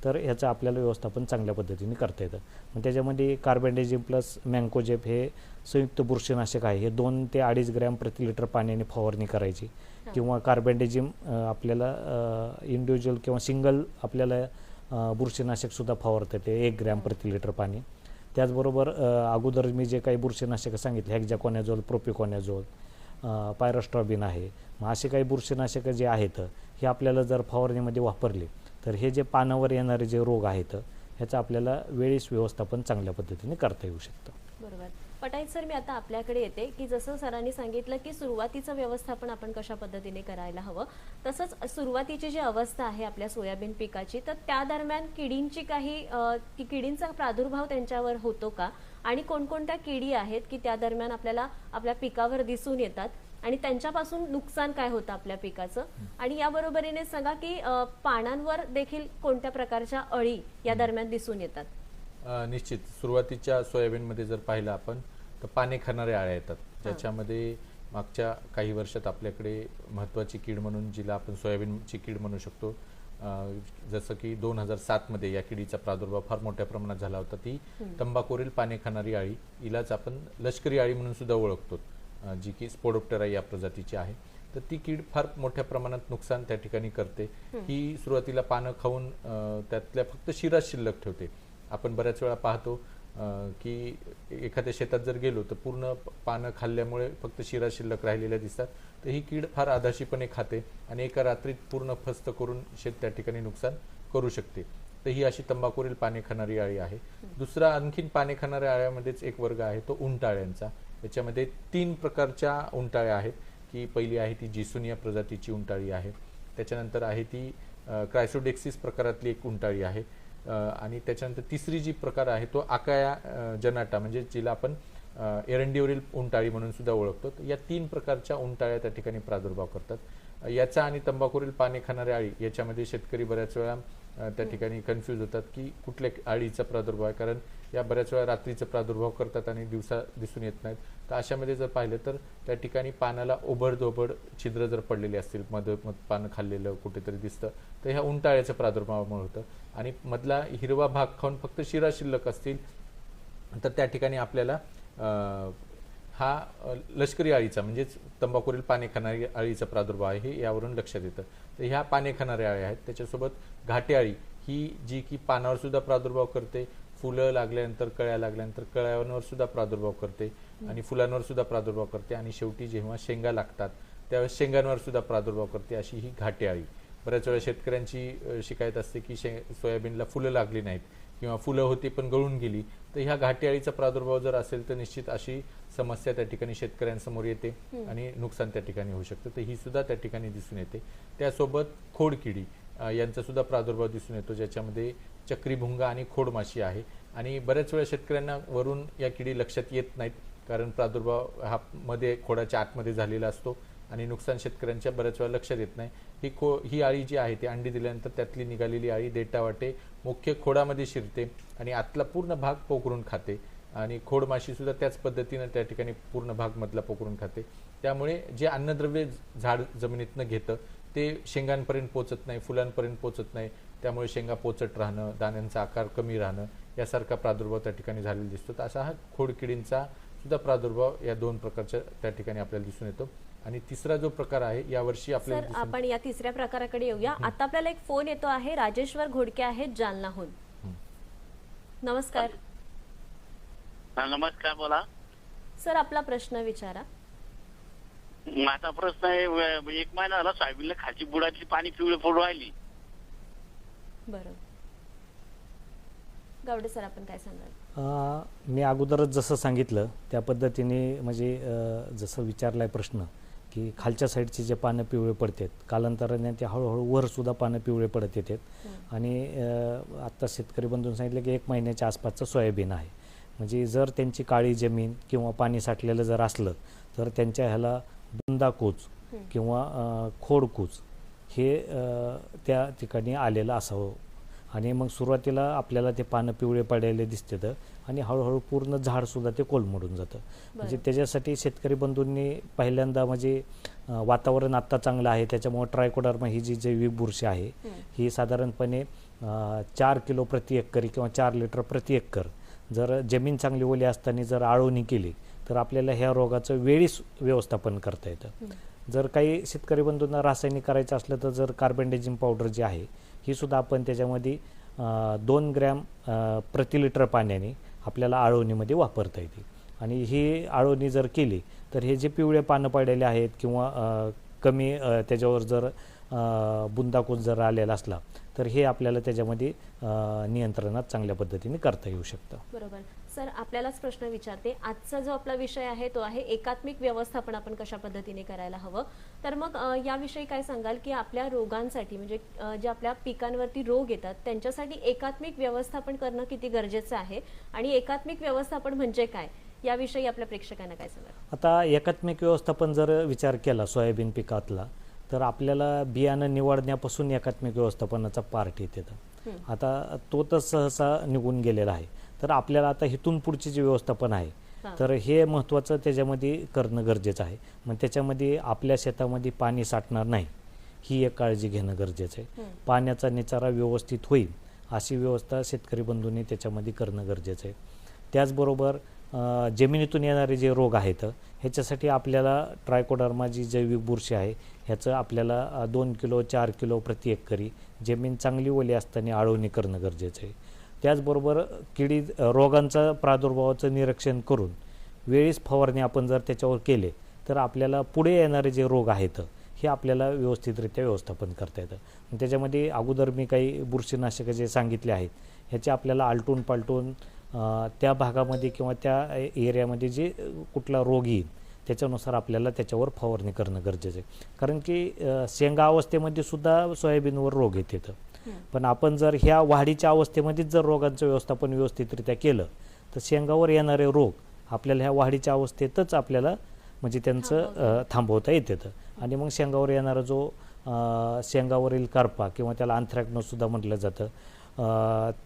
तर ह्याचं आपल्याला व्यवस्थापन चांगल्या पद्धतीने करता येतं. मग त्याच्यामध्ये कार्बेंडेजिम प्लस मँकोजेब हे संयुक्त बुरशीनाशक आहे. हे 2 ते 2.5 ग्रॅम प्रति लिटर पाण्याने फवारणी करायची किंवा कार्बेंडेजिम आपल्याला इंडिव्हिज्युअल किंवा सिंगल आपल्याला बुरशीनाशकसुद्धा फवारता येते 1 ग्रॅम प्रति लिटर पाणी. त्याचबरोबर अगोदर मी जे काही बुरशीनाशकं सांगितले हेक्झाकोनॅझोल, प्रोपिकोनॅझोल, पायरोस्ट्रॉबिन आहे, मग असे काही बुरशीनाशकं जे आहेत हे आपल्याला जर फवारणीमध्ये वापरले तर हे जे पानावर येणारे जे रोग आहेत ह्याचं आपल्याला वेळीच व्यवस्थापन चांगल्या पद्धतीने करता येऊ शकतं. बरोबर. पटाईत सर, मी आता आपल्याकडे येते की जसं सरांनी सांगितलं की सुरुवातीचं व्यवस्थापन आपण कशा पद्धतीने करायला हवं, तसंच सुरुवातीची जी अवस्था आहे आपल्या सोयाबीन पिकाची, तर त्या दरम्यान किडींची किडींचा प्रादुर्भाव त्यांच्यावर होतो का आणि कोणकोणत्या किडी आहेत की त्या दरम्यान आपल्याला आपल्या पिकावर दिसून येतात आणि त्यांच्यापासून नुकसान काय होतं आपल्या पिकाचं, आणि या बरोबरीने सांगा की पानांवर देखील कोणत्या प्रकारच्या अळी या दरम्यान दिसून येतात. निश्चित सुरुवातीच्या सोयाबीनमध्ये जर पाहिलं आपण तर पाने खाणारे अळ्या येतात, ज्याच्यामध्ये मागच्या काही वर्षात आपल्याकडे महत्त्वाची कीड म्हणून जिला आपण सोयाबीनची कीड म्हणू शकतो, जसं की 2007 मध्ये या किडीचा प्रादुर्भाव फार मोठ्या प्रमाणात झाला होता. ती तंबाखूवरील पाने खाणारी अळी, हिलाच आपण लष्करी अळी म्हणून सुद्धा ओळखतो, जी की स्पोडोप्टेरा या प्रजातीची आहे. तर ती कीड फार मोठ्या प्रमाणात नुकसान त्या ठिकाणी करते. ही सुरुवातीला पानं खाऊन त्यातल्या फक्त शिरा शिल्लक ठेवते. आपण बऱ्याच वेळा पाहतो की एखाद्या शेतात जर गेलो तर पूर्ण पानं खाल्ल्यामुळे फक्त शिरा शिल्लक राहिलेल्या दिसतात. तर ही कीड फार आधाशीपणे खाते आणि एका रात्रीत पूर्ण फस्त करून शेत त्या ठिकाणी नुकसान करू शकते. तर ही अशी तंबाखूवरील पाने खाणारी अळी आहे. दुसरा आणखीन पाने खाणाऱ्या अळ्यामध्येच एक वर्ग आहे तो उंटाळ्यांचा. याच्यामध्ये 3 प्रकारच्या उंटाळ्या आहेत, की पहिली आहे ती जिसुनिया प्रजातीची उंटाळी आहे, त्याच्यानंतर आहे ती क्रायसोडेक्सिस प्रकारातली एक उंटाळी आहे, आणि त्याच्यानंतर तिसरी जी प्रकार आहे तो आकाया जनाटा म्हणजे जिला आपण एरंडीवरील उंटाळी म्हणून सुद्धा ओळखतो. या 3 प्रकारच्या उंटाळ्या त्या ठिकाणी प्रादुर्भाव करतात. याचा आणि तंबाखूवरील पाने खाणाऱ्या अळी याच्यामध्ये शेतकरी बऱ्याच वेळा त्या ठिकाणी कन्फ्यूज होतात की कुठल्या अळीचा प्रादुर्भाव आहे, कारण या बऱ्याच वेळा रात्रीचा प्रादुर्भाव करतात आणि दिवसा दिसून येत नाहीत. तर अशामध्ये जर पाहिलं तर त्या ठिकाणी पानाला ओबडधोबड छिद्र जर पडलेले असतील, मध पानं खाल्लेलं कुठेतरी दिसतं, तर ह्या उंटाळ्याच्या प्रादुर्भावामुळे होतं. आणि मधला हिरवा भाग खाऊन फक्त शिरा शिल्लक असतील तर त्या ठिकाणी आपल्याला हा लष्करी अळीचा म्हणजेच तंबाखूवरील पाने खाणारी अळीचा प्रादुर्भाव आहे हे यावरून लक्षात येतं. तर ह्या पाने खाणाऱ्या अळ्या आहेत. त्याच्यासोबत घाटे अळी ही जी की पानावर सुद्धा प्रादुर्भाव करते, फुलं लागल्यानंतर कळ्या लागल्यानंतर कळ्यांवर सुद्धा प्रादुर्भाव करते आणि फुलांवर सुद्धा प्रादुर्भाव करते आणि शेवटी जेव्हा शेंगा लागतात त्यावेळेस शेंगांवर सुद्धा प्रादुर्भाव करते, अशी ही घाटे अळी. बऱ्याच वेळा शेतकऱ्यांची शिकायत असते की सोयाबीनला फुलं लागली नाहीत किंवा फुलं होती पण गळून गेली. तर ह्या घाटे अळीचा प्रादुर्भाव जर असेल तर निश्चित अशी समस्या त्या ठिकाणी शेतकऱ्यांसमोर येते आणि नुकसान त्या ठिकाणी होऊ शकतं. तर ही सुद्धा त्या ठिकाणी दिसून येते. त्यासोबत खोडकिडी यांचा सुद्धा प्रादुर्भाव दिसून येतो, ज्याच्यामध्ये चक्रीभुंगा आणि खोडमाशी आहे. आणि बऱ्याच वेळा शेतकऱ्यांना वरून या किडी लक्षात येत नाहीत, कारण प्रादुर्भाव हा मध्ये खोडाच्या आतमध्ये झालेला असतो आणि नुकसान शेतकऱ्यांच्या बऱ्याच वेळा लक्षात येत नाही. ही अळी जी आहे ती अंडी दिल्यानंतर त्यातली निघालेली अळी देठा वाटे मुख्य खोडामध्ये शिरते आणि आतला पूर्ण भाग पोखरून खाते आणि खोडमाशी सुद्धा त्याच पद्धतीने त्या ठिकाणी पूर्ण भाग मधला पोखरून खाते. त्यामुळे जे अन्नद्रव्य झाड जमिनीतनं घेतं ते शेंगांपर्यंत पोचत नाही, फुलांपर्यंत पोचत नाही. त्यामुळे शेंगा पोचट राहणं, दाण्यांचा आकार कमी राहणं यासारखा प्रादुर्भाव त्या ठिकाणी झालेला दिसतो. तर असा हा खोडकिडींचा सुद्धा प्रादुर्भाव या 2 प्रकारच्या त्या ठिकाणी आपल्याला दिसून येतो. आणि तिसरा जो प्रकार आहे यावर्षी आपल्याला आपण या तिसऱ्या प्रकाराकडे येऊया. आता आपल्याला एक फोन येतो आहे, राजेश्वर घोडके आहेत जालनाहून. नमस्कार. नमस्कार, बोला सर, आपला प्रश्न विचारा. माझा प्रश्न आहे, 1 महिना झाला सोयाबीनला खालची बुडाची पाणी पिवळे पडू राहिली. बरोबर. गावडे सर आपण काय सांगाल? मी अगोदरच जसं सांगितलं त्या पद्धतीने म्हणजे जसं विचारलाय प्रश्न की खालच्या साईडचे जे पानं पिवळे पडतात कालांतराने ते हळूहळू वरसुद्धा पानं पिवळे पडत येतात आणि आत्ता शेतकरी बंधूंनी सांगितलं की 1 महिन्याच्या आसपासचं सोयाबीन आहे. म्हणजे जर त्यांची काळी जमीन किंवा पाणी साठलेलं जर असलं तर त्यांच्या ह्याला बुंदाकूच किंवा खोडकूच हे त्या ठिकाणी आलेलं असावं आणि मग सुरुवातीला आपल्याला ते पानं पिवळे पडलेले दिसतात आणि हळूहळू पूर्ण झाडसुद्धा ते कोलमडून जातं. म्हणजे त्याच्यासाठी शेतकरी बंधूंनी पहिल्यांदा म्हणजे वातावरण आत्ता चांगलं आहे त्याच्यामुळे ट्रायकोडर्मा ही जी जैविक बुरशी आहे ही साधारणपणे 4 किलो प्रति एकरी किंवा 4 लिटर प्रति एकर जर जमीन चांगली ओली असताना जर आळवणी केली तर आपल्याला ह्या रोगाचं वेळीच व्यवस्थापन करता येतं. जर काही शेतकरी बंधूंना रासायनिक करायचं असलं तर जर कार्बेंडाझिम पावडर जी आहे ही सुद्धा आपण त्याच्यामध्ये 2 ग्रॅम प्रति लिटर पाण्याने आपल्याला आळवणीमध्ये वापरता येते आणि ही आळवणी जर केली तर हे जे पिवळे पानं पडलेले आहेत किंवा कमी त्याच्यावर जर बुंदाकूस जर आलेला असला तर हे आपल्याला त्याच्यामध्ये नियंत्रणात चांगल्या पद्धतीने करता येऊ शकतं. बरोबर सर, आपल्यालाच प्रश्न विचारते. आजचा जो आपला विषय आहे तो आहे एकात्मिक व्यवस्थापन आपण कशा पद्धतीने करायला हवं. तर मग याविषयी काय सांगाल की आपल्या रोगांसाठी म्हणजे जे आपल्या पिकांवरती रोग येतात त्यांच्यासाठी एकात्मिक व्यवस्थापन करणं किती गरजेचं आहे आणि एकात्मिक व्यवस्थापन म्हणजे काय याविषयी आपल्या प्रेक्षकांना काय सांगाल? आता एकात्मिक व्यवस्थापन जर विचार केला सोयाबीन पिकातला तर आपल्याला बियाणं निवडण्यापासून एकात्मिक व्यवस्थापनाचा पार्ट येते. आता तो तर सहसा निघून गेलेला आहे तर आपल्याला आता इथून पुढची जी व्यवस्थापन आहे तर हे महत्त्वाचं त्याच्यामध्ये करणं गरजेचं आहे. मग त्याच्यामध्ये आपल्या शेतामध्ये पाणी साठणार नाही ही एक काळजी घेणं गरजेचं आहे. पाण्याचा निचारा व्यवस्थित होईल अशी व्यवस्था शेतकरी बंधूंनी त्याच्यामध्ये करणं गरजेचं आहे. त्याचबरोबर जमिनीतून येणारे जे रोग आहेत ह्याच्यासाठी आपल्याला ट्रायकोडर्मा जी जैविक बुरशी आहे ह्याचं आपल्याला 2 किलो 4 किलो प्रति एकरी जमीन चांगली ओली असताना आळवणी करणं गरजेचं आहे. त्याचबरोबर किडी रोगांचा प्रादुर्भावाचं निरीक्षण करून वेळीच फवारणी आपण जर त्याच्यावर केले तर आपल्याला पुढे येणारे जे रोग आहेत हे आपल्याला व्यवस्थितरित्या व्यवस्थापन करता येतं. त्याच्यामध्ये अगोदर मी काही बुरशीनाशकं जे सांगितले आहेत ह्याचे आपल्याला आलटून पालटून त्या भागामध्ये किंवा त्या एरियामध्ये जे कुठला रोग येईल त्याच्यानुसार आपल्याला त्याच्यावर फवारणी करणं गरजेचं आहे. कारण की शेंगा अवस्थेमध्ये सुद्धा सोयाबीनवर रोग येतात पण आपण जर ह्या वाढीच्या अवस्थेमध्येच जर रोगांचं व्यवस्थापन व्यवस्थितरित्या केलं तर शेंगावर येणारे रोग आपल्याला ह्या वाढीच्या अवस्थेतच आपल्याला म्हणजे त्यांचं थांबवता येतं आणि मग शेंगावर येणारा जो शेंगावरील करपा किंवा त्याला अँथ्रॅक्नोज सुद्धा म्हटलं जातं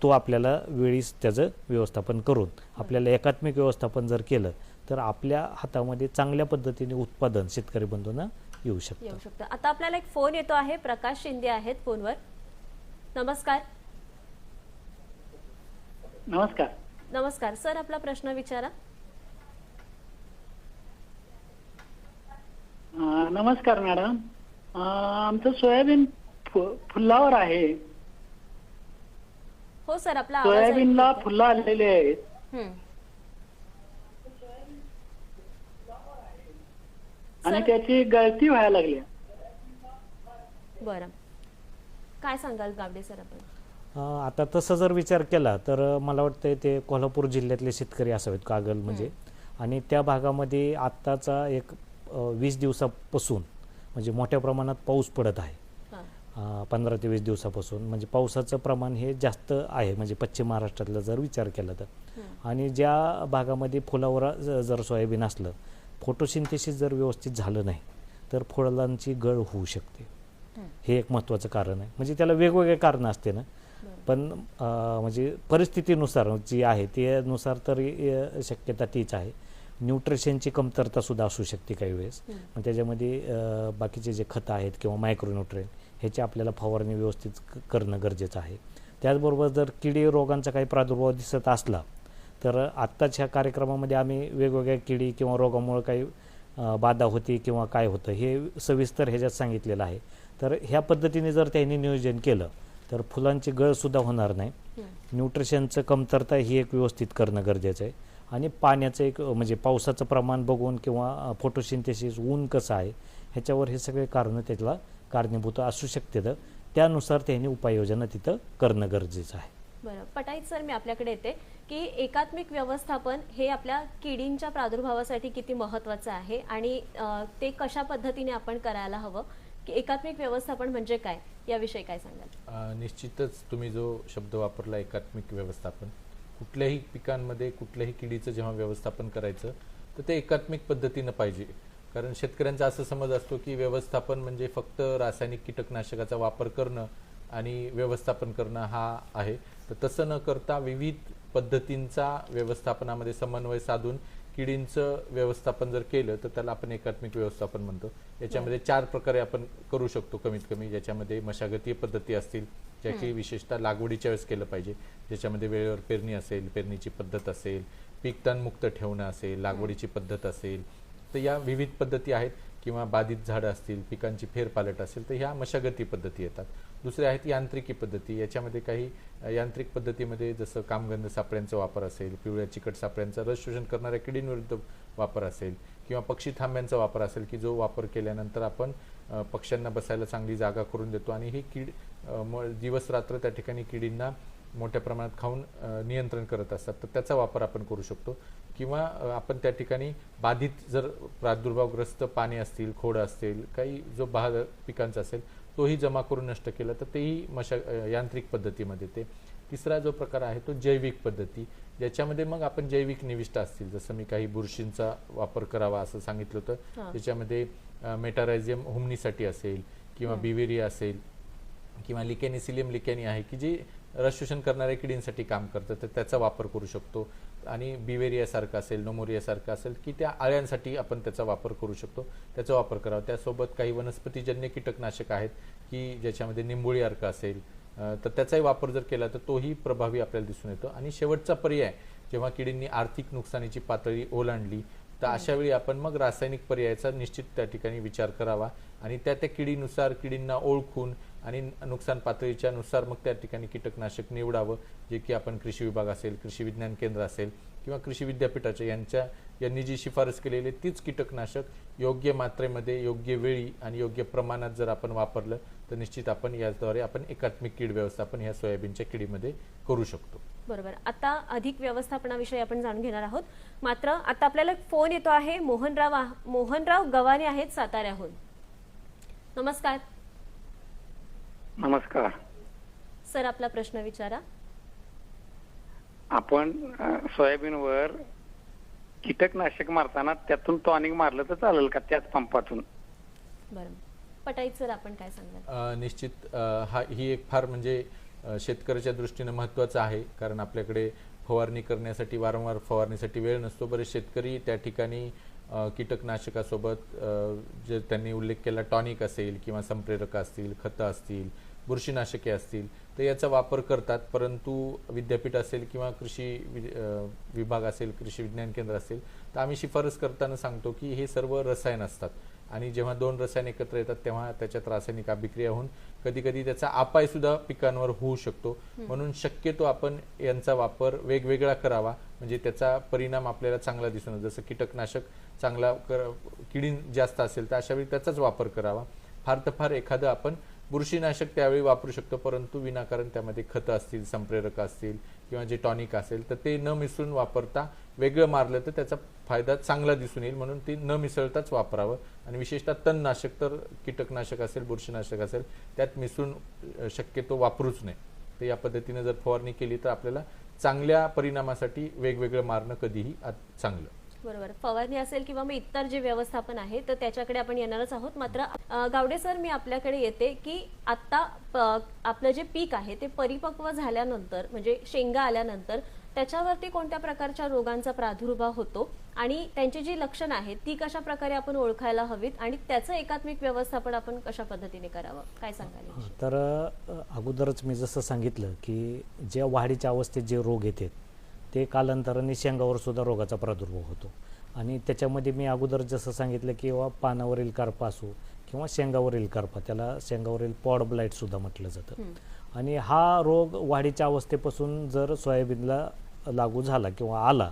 तो आपल्याला वेळीच त्याचं व्यवस्थापन करून आपल्याला एकात्मिक व्यवस्थापन जर केलं तर आपल्या हातामध्ये चांगल्या पद्धतीने उत्पादन शेतकरी बंधूंना येऊ शकतं. आता आपल्याला एक फोन येतो आहे. प्रकाश शिंदे आहेत फोनवर. नमस्कार. नमस्कार. नमस्कार सर, आपला प्रश्न विचारा. नमस्कार मॅडम, आमचं सोयाबीन फुलावर आहे. हो सर, आपला आवाज सोयाबीनला फुलं आलेले आहेत आणि त्याची गळती व्हायला लागली. बरं, काय सांगाल गावडे सर आपण? आता तसं जर विचार केला तर मला वाटतं ते कोल्हापूर जिल्ह्यातले शेतकरी असावेत कागल म्हणजे आणि त्या भागामध्ये आत्ताचा एक 20 दिवसापासून म्हणजे मोठ्या प्रमाणात पाऊस पडत आहे. 15 ते 20 दिवसापासून म्हणजे पावसाचं प्रमाण हे जास्त आहे म्हणजे पश्चिम महाराष्ट्रातला जर विचार केला तर. आणि ज्या भागामध्ये फुलावर जर सोयाबीन असलं फोटोसिंथेसिस जर व्यवस्थित झालं नाही तर फुलांची गळ होऊ शकते. हे एक महत्त्वाचं कारण आहे. म्हणजे त्याला वेगवेगळे कारणं असते ना पण म्हणजे परिस्थितीनुसार जी आहे त्यानुसार तरी शक्यता तीच आहे. न्यूट्रिशनची कमतरता सुद्धा असू शकते काही वेळेस. मग त्याच्यामध्ये बाकीचे जे खतं आहेत किंवा मायक्रोन्यूट्रिएंट ह्याची आपल्याला फवारणी व्यवस्थित करणं गरजेचं आहे. त्याचबरोबर जर किडी रोगांचा काही प्रादुर्भाव दिसत असला तर आत्ताच्या कार्यक्रमामध्ये आम्ही वेगवेगळ्या किडी किंवा रोगामुळे काही बाधा होती किंवा काय होतं हे सविस्तर ह्याच्यात सांगितलेलं आहे. तर ह्या पद्धतीने जर त्यांनी नियोजन केलं तर फुलांची गळसुद्धा होणार नाही. न्यूट्रिशनचं कमतरता ही एक व्यवस्थित करणं गरजेचं आहे आणि पाण्याचं एक म्हणजे पावसाचं प्रमाण बघून किंवा फोटोसिंथेसिस ऊन कसं आहे ह्याच्यावर हे सगळे कारणं त्याला कारणीभूत असू शकतात. त्यानुसार त्यांनी उपाययोजना तिथं करणं गरजेचं आहे. बरं, पटाईत सर मी आपल्याकडे येते की एकात्मिक व्यवस्थापन हे आपल्या किडींच्या प्रादुर्भावासाठी किती महत्त्वाचं आहे आणि ते कशा पद्धतीने आपण करायला हवं, की एकात्मिक व्यवस्थापन म्हणजे काय याविषयी काय सांगाल? निश्चितच तुम्ही जो शब्द वापरला एकात्मिक व्यवस्थापन, कुठल्याही पिकांमध्ये कुठल्याही किडीचं जेव्हा व्यवस्थापन करायचं तर ते एकात्मिक पद्धतीनं पाहिजे. कारण शेतकऱ्यांचा असं समज असतो की व्यवस्थापन म्हणजे फक्त रासायनिक कीटकनाशकाचा वापर करणं आणि व्यवस्थापन करणं हा आहे. तर तसं न करता विविध पद्धतींचा व्यवस्थापनामध्ये समन्वय साधून किडींचं व्यवस्थापन जर केलं तर त्याला आपण एकात्मिक व्यवस्थापन म्हणतो. याच्यामध्ये 4 प्रकारे आपण करू शकतो कमीत कमी. ज्याच्यामध्ये मशागतीय पद्धती असतील, ज्याची विशेषतः लागवडीच्या वेळेस केलं पाहिजे, ज्याच्यामध्ये वेळेवर पेरणी असेल, पेरणीची पद्धत असेल, पीक तण मुक्त ठेवणं असेल, लागवडीची पद्धत असेल, तर या विविध पद्धती आहेत. किंवा बाधित झाडं असतील, पिकांची फेरपालट असेल, तर ह्या मशागती पद्धती येतात. दुसरे आहेत यांत्रिकी पद्धती. याच्यामध्ये काही यांत्रिक पद्धतीमध्ये जसं कामगंध सापळ्यांचा वापर असेल, पिवळ्या चिकट सापळ्यांचा रस शोषण करणाऱ्या किडींविरुद्ध वापर असेल, किंवा पक्षी थांब्यांचा वापर असेल की जो वापर केल्यानंतर आपण पक्ष्यांना बसायला चांगली जागा करून देतो आणि ही कीड दिवस रात्र त्या ठिकाणी किडींना मोठ्या प्रमाणात खाऊन नियंत्रण करत असतात, तर त्याचा वापर आपण करू शकतो. किंवा आपण त्या ठिकाणी बाधित जर प्रादुर्भावग्रस्त पाने असतील, खोड असतील, काही जो भाग पिकांचा असेल तोही जमा करून नष्ट केला तर तेही यांत्रिक पद्धतीमध्ये येते. तिसरा जो प्रकार आहे तो जैविक पद्धती, ज्याच्यामध्ये मग आपण जैविक निविष्ठा असतील, जसं मी काही बुरशींचा वापर करावा असं सांगितलं होतं, त्याच्यामध्ये मेटारायझियम हुमणीसाठी असेल, किंवा बिवेरिया असेल, किंवा लिकेनिसिलियम लिकेनी आहे की जी रस शोषण करणाऱ्या किडींसाठी काम करतं, तर त्याचा वापर करू शकतो. आणि बिवेरियासारखं असेल, नोमोरियासारखं असेल की त्या आळ्यांसाठी आपण त्याचा वापर करू शकतो, त्याचा वापर करावा. त्यासोबत काही वनस्पतीजन्य कीटकनाशक आहेत की ज्याच्यामध्ये निंबोळी अर्क असेल, तर त्याचाही वापर जर केला तर तोही प्रभावी आपल्याला दिसून येतो. आणि शेवटचा पर्याय, जेव्हा किडींनी आर्थिक नुकसानीची पातळी ओलांडली तर अशा वेळी आपण मग रासायनिक पर्यायाचा निश्चित त्या ठिकाणी विचार करावा आणि त्या किडीनुसार किडींना ओळखून आणि नुकसान पातळीच्या नुसार मग त्या ठिकाणी कीटकनाशक निवडावं, जे की आपण कृषी विभाग असेल, कृषी विज्ञान केंद्र असेल किंवा कृषी विद्यापीठाच्या यांनी जी शिफारस केलेली तीच कीटकनाशक योग्य मात्रेमध्ये, योग्य वेळी आणि योग्य प्रमाणात जर आपण वापरलं तर निश्चित आपण याद्वारे आपण एकात्मिक कीड व्यवस्थापन ह्या सोयाबीनच्या किडीमध्ये करू शकतो. बरोबर. आता अधिक व्यवस्थापनाविषयी आपण जाणून घेणार आहोत. मात्र आता आपल्याला एक फोन येतो आहे. मोहनराव गव्हाणे आहेत साताऱ्याहून. नमस्कार नमस्कार सर, आपला प्रश्न विचारा. आपण सोयाबीनवर कीटकनाशक मारताना त्यातून टॉनिक मारलं तर चालेल का, त्याच पंपातून? बरं, पटाईत सर आपण काय सांगाल? निश्चित ही एक फार म्हणजे शेतकऱ्याच्या दृष्टीने महत्त्वाचं आहे, कारण आपल्याकडे फवारणी करण्यासाठी वारंवार फवारणीसाठी वेळ नसतो. बरेच शेतकरी त्या ठिकाणी कीटकनाशकासोबत जे त्यांनी उल्लेख केला टॉनिक असेल किंवा संप्रेरक असतील, खतं असतील, बुरशीनाशके असतील, तर याचा वापर करतात. परंतु विद्यापीठ असेल किंवा कृषी विभाग असेल, कृषी विज्ञान केंद्र असेल, तर आम्ही शिफारस करताना सांगतो की हे सर्व रसायन असतात आणि जेव्हा 2 रसायन एकत्र येतात तेव्हा त्याच्यात रासायनिक अभिक्रिया होऊन कधी कधी त्याचा अपाय सुद्धा पिकांवर होऊ शकतो. म्हणून शक्यतो आपण यांचा वापर वेगवेगळा करावा, म्हणजे त्याचा परिणाम आपल्याला चांगला दिसून. जसं कीटकनाशक चांगला किडी जास्त असेल तर अशा वेळी त्याचाच वापर करावा. फार तर फार एखादं आपण बुरशीनाशक त्यावेळी वापरू शकतो, परंतु विनाकारण त्यामध्ये खतं असतील, संप्रेरक असतील किंवा जे टॉनिक असेल तर ते न मिसळून वापरता वेगळं मारलं तर त्याचा फायदा चांगला दिसून येईल. म्हणून ते न मिसळताच वापरावं. आणि विशेषतः तणनाशक तर कीटकनाशक असेल, बुरशीनाशक असेल, त्यात मिसळून शक्यतो वापरूच नाही. तर या पद्धतीने जर फवारणी केली तर आपल्याला चांगल्या परिणामासाठी वेगवेगळं मारणं कधीही चांगलं. बरोबर. फवारणी असेल किंवा मग इतर जे व्यवस्थापन आहे तर त्याच्याकडे आपण येणारच आहोत. मात्र गावडे सर, मी आपल्याकडे येते की आता आपलं जे पीक आहे ते परिपक्व झाल्यानंतर म्हणजे शेंगा आल्यानंतर त्याच्यावरती कोणत्या प्रकारच्या रोगांचा प्रादुर्भाव होतो आणि त्यांची जी लक्षणं आहेत ती कशा प्रकारे आपण ओळखायला हवीत आणि त्याचं एकात्मिक व्यवस्थापन आपण कशा पद्धतीने करावं, काय सांगाल? तर अगोदरच मी जसं सांगितलं की जे वाढीच्या अवस्थेत जे रोग येतात ते कालांतराने शेंगावर सुद्धा रोगाचा प्रादुर्भाव होतो. आणि त्याच्यामध्ये मी अगोदर जसं सांगितलं किंवा पानावरील करपा असो किंवा शेंगावरील करपा, त्याला शेंगावरील पॉड ब्लाइट सुद्धा म्हटलं जातं. आणि हा रोग वाढीच्या अवस्थेपासून जर सोयाबीनला लागू झाला किंवा आला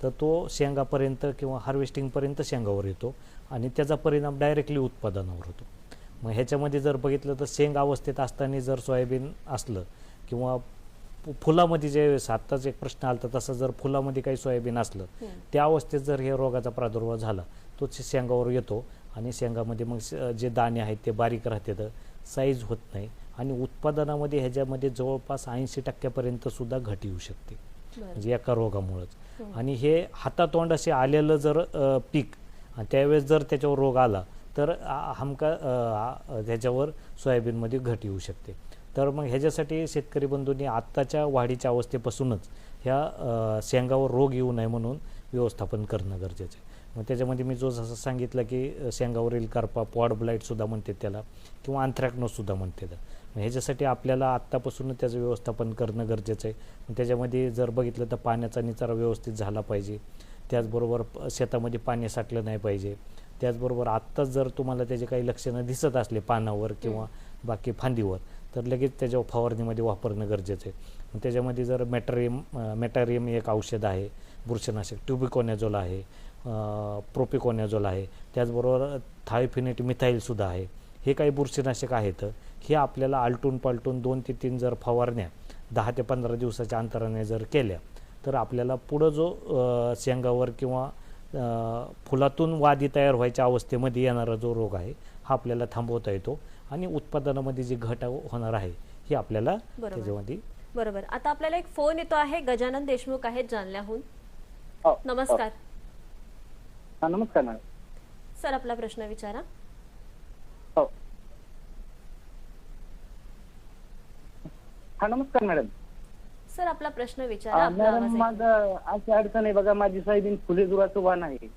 तर तो शेंगापर्यंत किंवा हार्वेस्टिंगपर्यंत शेंगावर येतो आणि त्याचा परिणाम डायरेक्टली उत्पादनावर होतो. मग ह्याच्यामध्ये जर बघितलं तर शेंग अवस्थेत असताना जर सोयाबीन असलं किंवा फुलामध्ये जे आत्ताच एक प्रश्न आला तसं जर फुलामध्ये काही सोयाबीन असलं त्या अवस्थेत जर हे रोगाचा प्रादुर्भाव झाला तो शेंगावर येतो आणि शेंगामध्ये मग जे दाणे आहेत ते बारीक राहतात, साईज होत नाही आणि उत्पादनामध्ये ह्याच्यामध्ये जवळपास 80% सुद्धा घट येऊ शकते म्हणजे एका रोगामुळेच. आणि हे हातातोंडाशी आलेलं जर पीक आणि त्यावेळेस जर त्याच्यावर रोग आला तर हमका त्याच्यावर सोयाबीनमध्ये घट येऊ शकते. तर मग ह्याच्यासाठी शेतकरी बंधूंनी आत्ताच्या वाढीच्या अवस्थेपासूनच ह्या शेंगावर रोग येऊ नये म्हणून व्यवस्थापन करणं गरजेचं आहे. मग त्याच्यामध्ये मी जो जसं सांगितलं की शेंगावरील करपा, पॉड ब्लाईटसुद्धा म्हणते त्याला, किंवा अँथ्रॅक्नोसुद्धा म्हणते त्याला. मग ह्याच्यासाठी आपल्याला आत्तापासूनच त्याचं व्यवस्थापन करणं गरजेचं आहे. मग त्याच्यामध्ये जर बघितलं तर पाण्याचा निचरा व्यवस्थित झाला पाहिजे, त्याचबरोबर शेतामध्ये पाणी साठलं नाही पाहिजे. त्याचबरोबर आत्ताच जर तुम्हाला त्याचे काही लक्षणं दिसत असले पानावर किंवा बाकी फांदीवर तर लगेच त्याच्यावर फवारणीमध्ये वापरणं गरजेचं आहे. मग त्याच्यामध्ये जर मॅटारियम एक औषध आहे, बुरशीनाशक, ट्युबिकोनॅझोल आहे, प्रोपिकोनॅझोल आहे, त्याचबरोबर थायोफिनेट मिथाईलसुद्धा आहे. हे काही बुरशीनाशक आहेत. हे आपल्याला आलटून पालटून 2 ते 3 जर फवारण्या 10 ते 15 दिवसाच्या अंतराने जर केल्या तर आपल्याला पुढं जो शेंगावर किंवा फुलातून वादी तयार व्हायच्या अवस्थेमध्ये येणारा जो रोग आहे हा आपल्याला थांबवता येतो आणि उत्पादनामध्ये जी घट होणार आहे ही आपल्याला त्याच्यामध्ये. बरोबर. आता आपल्याला एक फोन येतो आहे. गजानन देशमुख आहेत जालन्याहून. नमस्कार. नमस्कार मॅडम. सर आपला प्रश्न विचारा. हो. नमस्कार मॅडम. सर आपला प्रश्न विचारा. मॅडम माझं अशी अडचण आहे बघा, माझी सोयाबीन फुलेजुराचं वाण आहे.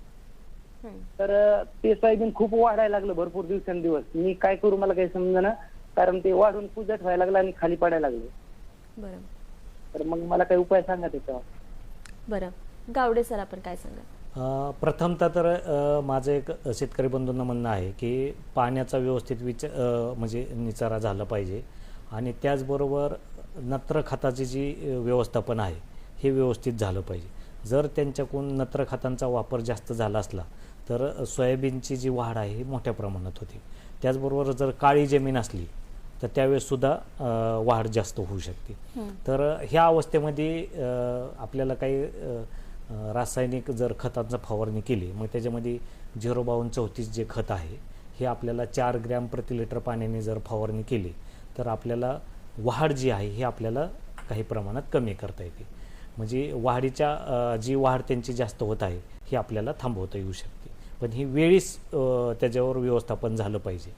तर ते सोयाबीन खूप वाढायला लागलं भरपूर दिवसेंदिवस. मी काय करू मला काही समजेना, कारण ते वाढून पूजट व्हायला लागलं आणि खाली पडायला लागले. बरं. तर मग मला काही उपाय सांगा त्याच्यावर. बरं. गावडे सर आपण काय सांगा. प्रथमतः तर माझं एक शेतकरी बंधूंना म्हणणं आहे की पाण्याचा व्यवस्थित म्हणजे निचारा झाला पाहिजे आणि त्याचबरोबर नत्र खताची जी व्यवस्थापन आहे हे व्यवस्थित झालं पाहिजे. जर त्यांच्याकडून नत्र खतांचा वापर जास्त झाला असला तर सोयाबीनची जी वाढ आहे ही मोठ्या प्रमाणात होती. त्याचबरोबर जर काळी जमीन असली तर त्यावेळेससुद्धा वाढ जास्त होऊ शकते. तर ह्या अवस्थेमध्ये आपल्याला काही रासायनिक जर खतांचा फवारणी केली मग त्याच्यामध्ये 05234 जे खत आहे हे आपल्याला 4 ग्रॅम प्रति लिटर पाण्याने जर फवारणी केली तर आपल्याला वाढ जी आहे ही आपल्याला काही प्रमाणात कमी करता येते. म्हणजे वाढीच्या जी वाढ त्यांची जास्त होत आहे ही आपल्याला थांबवता येऊ शकते, पण ही वेळीच त्याच्यावर व्यवस्थापन झालं पाहिजे.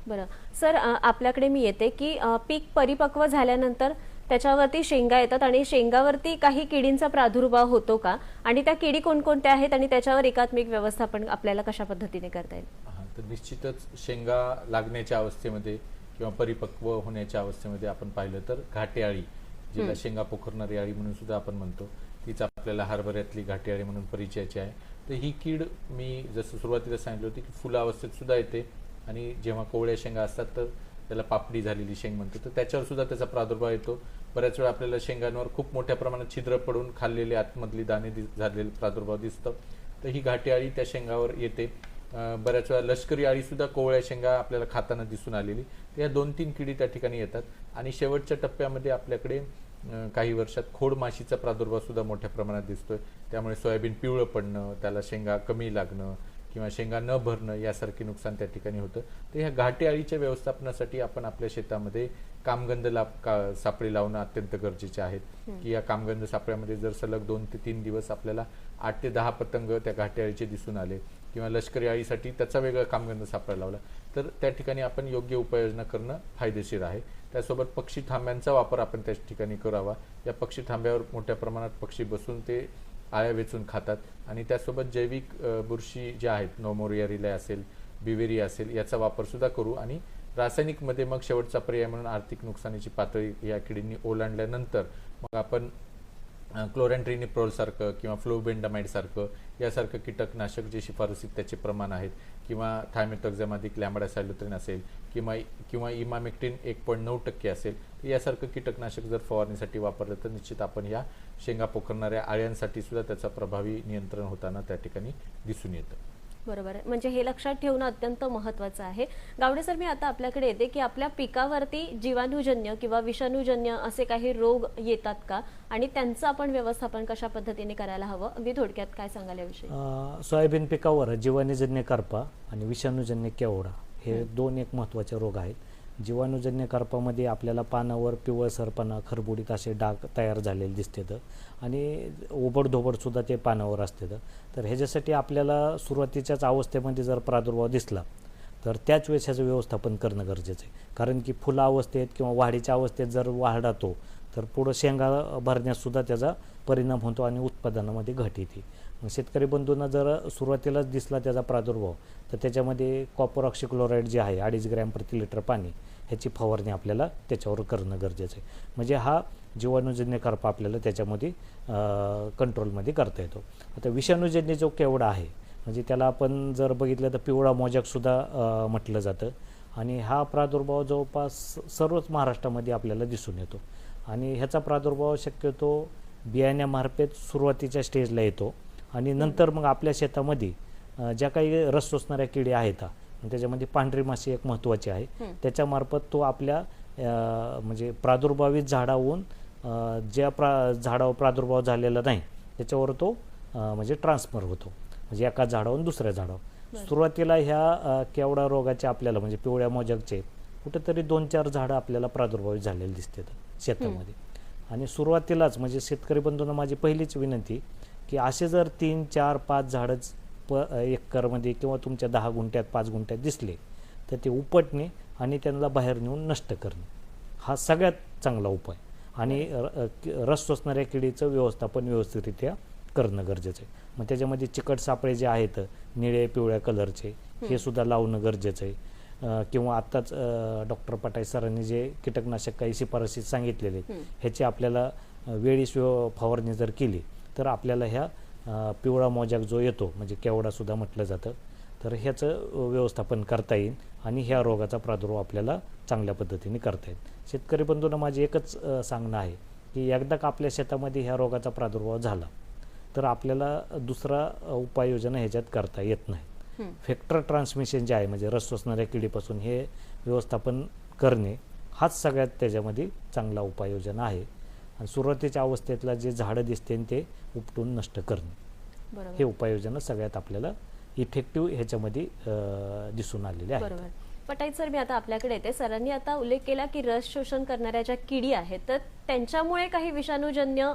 बरं सर, आपल्याकडे मी येते की पीक परिपक्व झाल्यानंतर त्याच्यावरती शेंगा येतात आणि शेंगावरती काही किडींचा प्रादुर्भाव होतो का आणि त्या किडी कोणकोणत्या आहेत आणि त्याच्यावर एकात्मिक व्यवस्थापन आपल्याला कशा पद्धतीने करता येईल? तर निश्चितच शेंगा लागण्याच्या अवस्थेमध्ये किंवा परिपक्व होण्याच्या अवस्थेमध्ये आपण पाहिलं तर घाटे अळी, जिला शेंगा पोखरणारी अळी म्हणून सुद्धा आपण म्हणतो, तीच आपल्याला हरभऱ्यातली घाटे अळी म्हणून परिचयाची आहे. तर ही कीड मी जसं सुरुवातीला सांगितलं होतं की फुला अवस्थेत सुद्धा येते आणि जेव्हा कोवळ्या शेंगा असतात तर त्याला पापडी झालेली शेंग म्हणतो, तर त्याच्यावर सुद्धा त्याचा प्रादुर्भाव येतो. बऱ्याच वेळा आपल्याला शेंगांवर खूप मोठ्या प्रमाणात छिद्र पडून खाल्लेले आतमधली दाणे झालेले प्रादुर्भाव दिसतं. तर ही घाटे अळी त्या शेंगावर येते. बऱ्याच वेळा लष्करी अळी सुद्धा कोवळ्या शेंगा आपल्याला खाताना दिसून आलेली. तर या 2-3 किडी त्या ठिकाणी येतात. आणि शेवटच्या टप्प्यामध्ये आपल्याकडे काही वर्षात खोड माशीचा प्रादुर्भाव सुद्धा मोठ्या प्रमाणात दिसतोय. त्यामुळे सोयाबीन पिवळं पडणं, त्याला शेंगा कमी लागणं किंवा शेंगा न भरणं यासारखे नुकसान त्या ठिकाणी होतं. तर ह्या घाटे अळीच्या व्यवस्थापनासाठी आपण आपल्या शेतामध्ये कामगंध सापळे लावणं अत्यंत गरजेचे आहेत. की या कामगंध सापळ्यामध्ये जर सलग 2 ते 3 दिवस आपल्याला 8 ते 10 पतंग त्या घाटे अळीचे दिसून आले किंवा लष्करी अळीसाठी त्याचा वेगळा कामगंध सापळा लावला तर त्या ठिकाणी आपण योग्य उपाययोजना करणं फायदेशीर आहे. त्यासोबत पक्षी थांब्यांचा वापर आपण त्या ठिकाणी करावा. या पक्षी थांब्यावर मोठ्या प्रमाणात पक्षी बसून ते आळ्या वेचून खातात आणि त्यासोबत जैविक बुरशी ज्या आहेत, नोमोरिया रिले असेल, बिवेरिया असेल, याचा वापर सुद्धा करू. आणि रासायनिकमध्ये मग शेवटचा पर्याय म्हणून आर्थिक नुकसानीची पातळी या किडींनी ओलांडल्यानंतर मग आपण क्लोरॅन्ट्रिनिप्रोल सारखं किंवा फ्लोबेंडामाइड सारखं यासारखं कीटकनाशक जे शिफारसीत त्याचे प्रमाण आहेत किंवा थायमेथॉक्झॅमाझिक लॅम्बडासायलोथ्रिन असेल किंवा इमामेक्टिन 1.9% असेल, तर यासारखं कीटकनाशक जर फवारणीसाठी वापरलं तर निश्चित आपण या शेंगा पोखरणाऱ्या आळ्यांसाठी सुद्धा त्याचा प्रभावी नियंत्रण होताना त्या ठिकाणी दिसून येतं. बरोबर आहे. म्हणजे हे लक्षात ठेवणं अत्यंत महत्त्वाचं आहे. गावडे सर, मी आता आपल्याकडे येते की आपल्या पिकावरती जीवाणूजन्य किंवा विषाणूजन्य असे काही रोग येतात का, आणि त्यांचं आपण व्यवस्थापन कशा पद्धतीने करायला हवं, अगदी थोडक्यात काय सांगाल याविषयी? सोयाबीन पिकावर जीवाणूजन्य करपा आणि विषाणूजन्य केवडा हे दोन एक महत्त्वाचे रोग आहेत. जीवाणूजन्य करपामध्ये आपल्याला पानावर पिवळसरपणा, खरबुडीत असे डाग तयार झालेले दिसतात आणि ओबडधोबडसुद्धा ते पानावर असतात. तर ह्याच्यासाठी आपल्याला सुरुवातीच्याच अवस्थेमध्ये जर प्रादुर्भाव दिसला तर त्याच वेळेस ह्याचं व्यवस्थापन करणं गरजेचं आहे. कारण की फुला अवस्थेत किंवा वाढीच्या अवस्थेत जर वाढतो तर पुढं शेंगा भरण्याससुद्धा त्याचा परिणाम होतो आणि उत्पादनामध्ये घट येते. मग शेतकरी बंधूंना जर सुरुवातीलाच दिसला त्याचा प्रादुर्भाव तर त्याच्यामध्ये कॉपर ऑक्सिक्लोराईड जे आहे 2.5 ग्रॅम प्रति लिटर पाणी ह्याची फवारणी आपल्याला त्याच्यावर करणं गरजेचं आहे. म्हणजे हा जीवाणूजन्य करपा आपल्याला त्याच्यामध्ये कंट्रोलमध्ये करता येतो. आता विषाणूजन्य जो केवडा आहे म्हणजे त्याला आपण जर बघितलं तर पिवळा मोजॅकसुद्धा म्हटलं जातं आणि हा प्रादुर्भाव जवळपास सर्वच महाराष्ट्रामध्ये आपल्याला दिसून येतो आणि ह्याचा प्रादुर्भाव शक्यतो बियाण्यामार्फत सुरुवातीच्या स्टेजला येतो आणि नंतर मग आपल्या शेतामध्ये ज्या काही रस शोषणाऱ्या किडी आहेत त्याच्यामध्ये पांढरी माशी एक महत्त्वाची आहे. त्याच्यामार्फत तो आपल्या म्हणजे प्रादुर्भावित झाडावरून ज्या झाडावर प्रादुर्भाव झालेला नाही त्याच्यावर तो म्हणजे ट्रान्सफर होतो, म्हणजे एका झाडावरून दुसऱ्या झाडावर. सुरुवातीला ह्या केवडा रोगाचे आपल्याला म्हणजे पिवळ्या मोजॅकचे कुठेतरी 2-4 झाडं आपल्याला प्रादुर्भावित झालेले दिसतात शेतामध्ये आणि सुरुवातीलाच म्हणजे शेतकरी बंधूंना माझी पहिलीच विनंती की असे जर 3, 4, 5 झाडच एकरमध्ये किंवा तुमच्या 10 गुंठ्यात 5 गुंठ्यात दिसले तर ते उपटणे आणि त्यांना बाहेर नेऊन नष्ट करणे हा सगळ्यात चांगला उपाय आणि रस शोषणाऱ्या किडीचं व्यवस्थापन व्यवस्थितरित्या करणं गरजेचं आहे. मग त्याच्यामध्ये चिकट सापळे जे आहेत निळे पिवळ्या कलरचे हे सुद्धा लावणं गरजेचं आहे. किंवा आत्ताच डॉक्टर पटाई सरांनी जे कीटकनाशक काही शिफारशी सांगितलेले ह्याची आपल्याला वेळीच फवारणी जर केली तर आपल्याला ह्या पिवळा मोजॅक जो येतो म्हणजे केवडासुद्धा म्हटलं जातं तर ह्याचं व्यवस्थापन करता येईल आणि ह्या रोगाचा प्रादुर्भाव आपल्याला चांगल्या पद्धतीने करता येईल. शेतकरी बंधूंना माझे एकच सांगणं आहे की एकदा का आपल्या शेतामध्ये ह्या रोगाचा प्रादुर्भाव झाला तर आपल्याला दुसरा उपाययोजना ह्याच्यात करता येत नाही. व्हेक्टर ट्रान्समिशन जे आहे म्हणजे रस शोषणाऱ्या किडीपासून हे व्यवस्थापन करणे हाच सगळ्यात त्याच्यामध्ये चांगला उपाययोजना आहे आणि सुरुवातीच्या अवस्थेतला जे झाडं दिसते ते उपटून नष्ट करणे हे उपाययोजना सगळ्यात आपल्याला इफेक्टिव्ह ह्याच्यामध्ये दिसून आलेले आहे. बरोबर. पटाईत सर, मी आता आपल्याकडे येते. सरांनी आता उल्लेख केला की रस शोषण करणाऱ्या ज्या किडी आहेत तर त्यांच्यामुळे काही विषाणूजन्य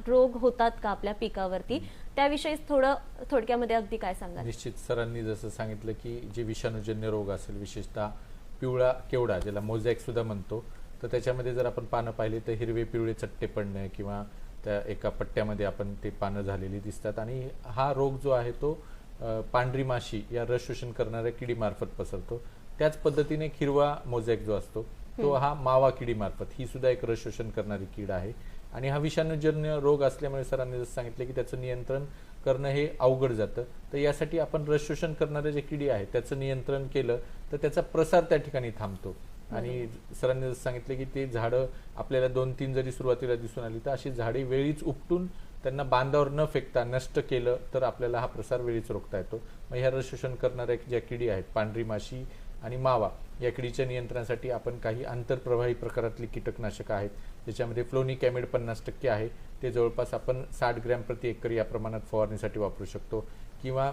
रोग होतात का आपल्या पिकावरती, त्याविषयी थोडक्यामध्ये अगदी काय सांगाल? निश्चित सरांनी जसं सांगितलं की जे विषाणूजन्य रोग असेल विशेषतः पिवळा केवडा ज्याला मोझॅक सुद्धा म्हणतो तर त्याच्यामध्ये जर आपण पानं पाहिली तर हिरवे पिवळे चट्टे पडणे किंवा त्या एका पट्ट्यामध्ये आपण ते पानं झालेली दिसतात आणि हा रोग जो आहे तो पांढरी माशी या रस शोषण करणाऱ्या किडीमार्फत पसरतो. त्याच पद्धतीने हिरवा मोझॅक जो असतो तो हा मावा किडीमार्फत, ही सुद्धा एक रस शोषण करणारी कीड आहे आणि हा विषाणूजन्य रोग असल्यामुळे सरांनी जसं सांगितलं की त्याचं नियंत्रण करणं हे अवघड जातं. तर यासाठी आपण रस शोषण करणारे जे किडी आहेत त्याचं नियंत्रण केलं तर त्याचा प्रसार त्या ठिकाणी थांबतो आणि सरांनी जसं सांगितलं की ते झाडं आपल्याला 2-3 जरी सुरुवातीला दिसून आली तर अशी झाडे वेळीच उपटून त्यांना बांधावर न फेकता नष्ट केलं तर आपल्याला हा प्रसार वेळीच रोखता येतो. मग ह्या रस शोषण करणाऱ्या ज्या किडी आहेत पांढरी माशी आणि मावा या किडीच्या नियंत्रणासाठी आपण काही आंतरप्रवाही प्रकारातली कीटकनाशक आहेत ज्याच्यामध्ये फ्लोनिकॅमिड 50% आहे ते जवळपास आपण 60 ग्रॅम प्रति एकर या प्रमाणात फवारणीसाठी वापरू शकतो किंवा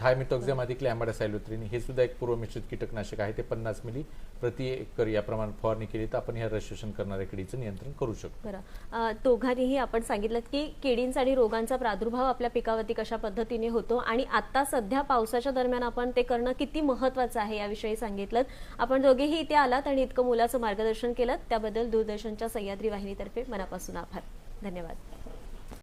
थायमिथॉक्झॅम अधिक लॅम्बाडासायलोथ्रिन हे सुद्धा एक पूर्वमिश्रित कीटकनाशक आहे ते 50 मिली प्रति एकर या प्रमाणात फवारणी केली तर आपण ह्या रस शोषण करणाऱ्या किडीचं नियंत्रण करू शकतो. बरं, दोघांनीही आपण सांगितलं की किडींचा आणि रोगांचा प्रादुर्भाव आपल्या पिकावरती कशा पद्धतीने होतो आणि आता सध्या पावसाच्या दरम्यान आपण ते करणं किती महत्त्वाचं आहे याविषयी सांगितलं. आपण दोघेही इथे आलात आणि इतकं मोलाचं मार्गदर्शन केलं त्याबद्दल दूरदर्शनच्या सह्याद्री वाहिनीतर्फे मनापासून आभार. धन्यवाद.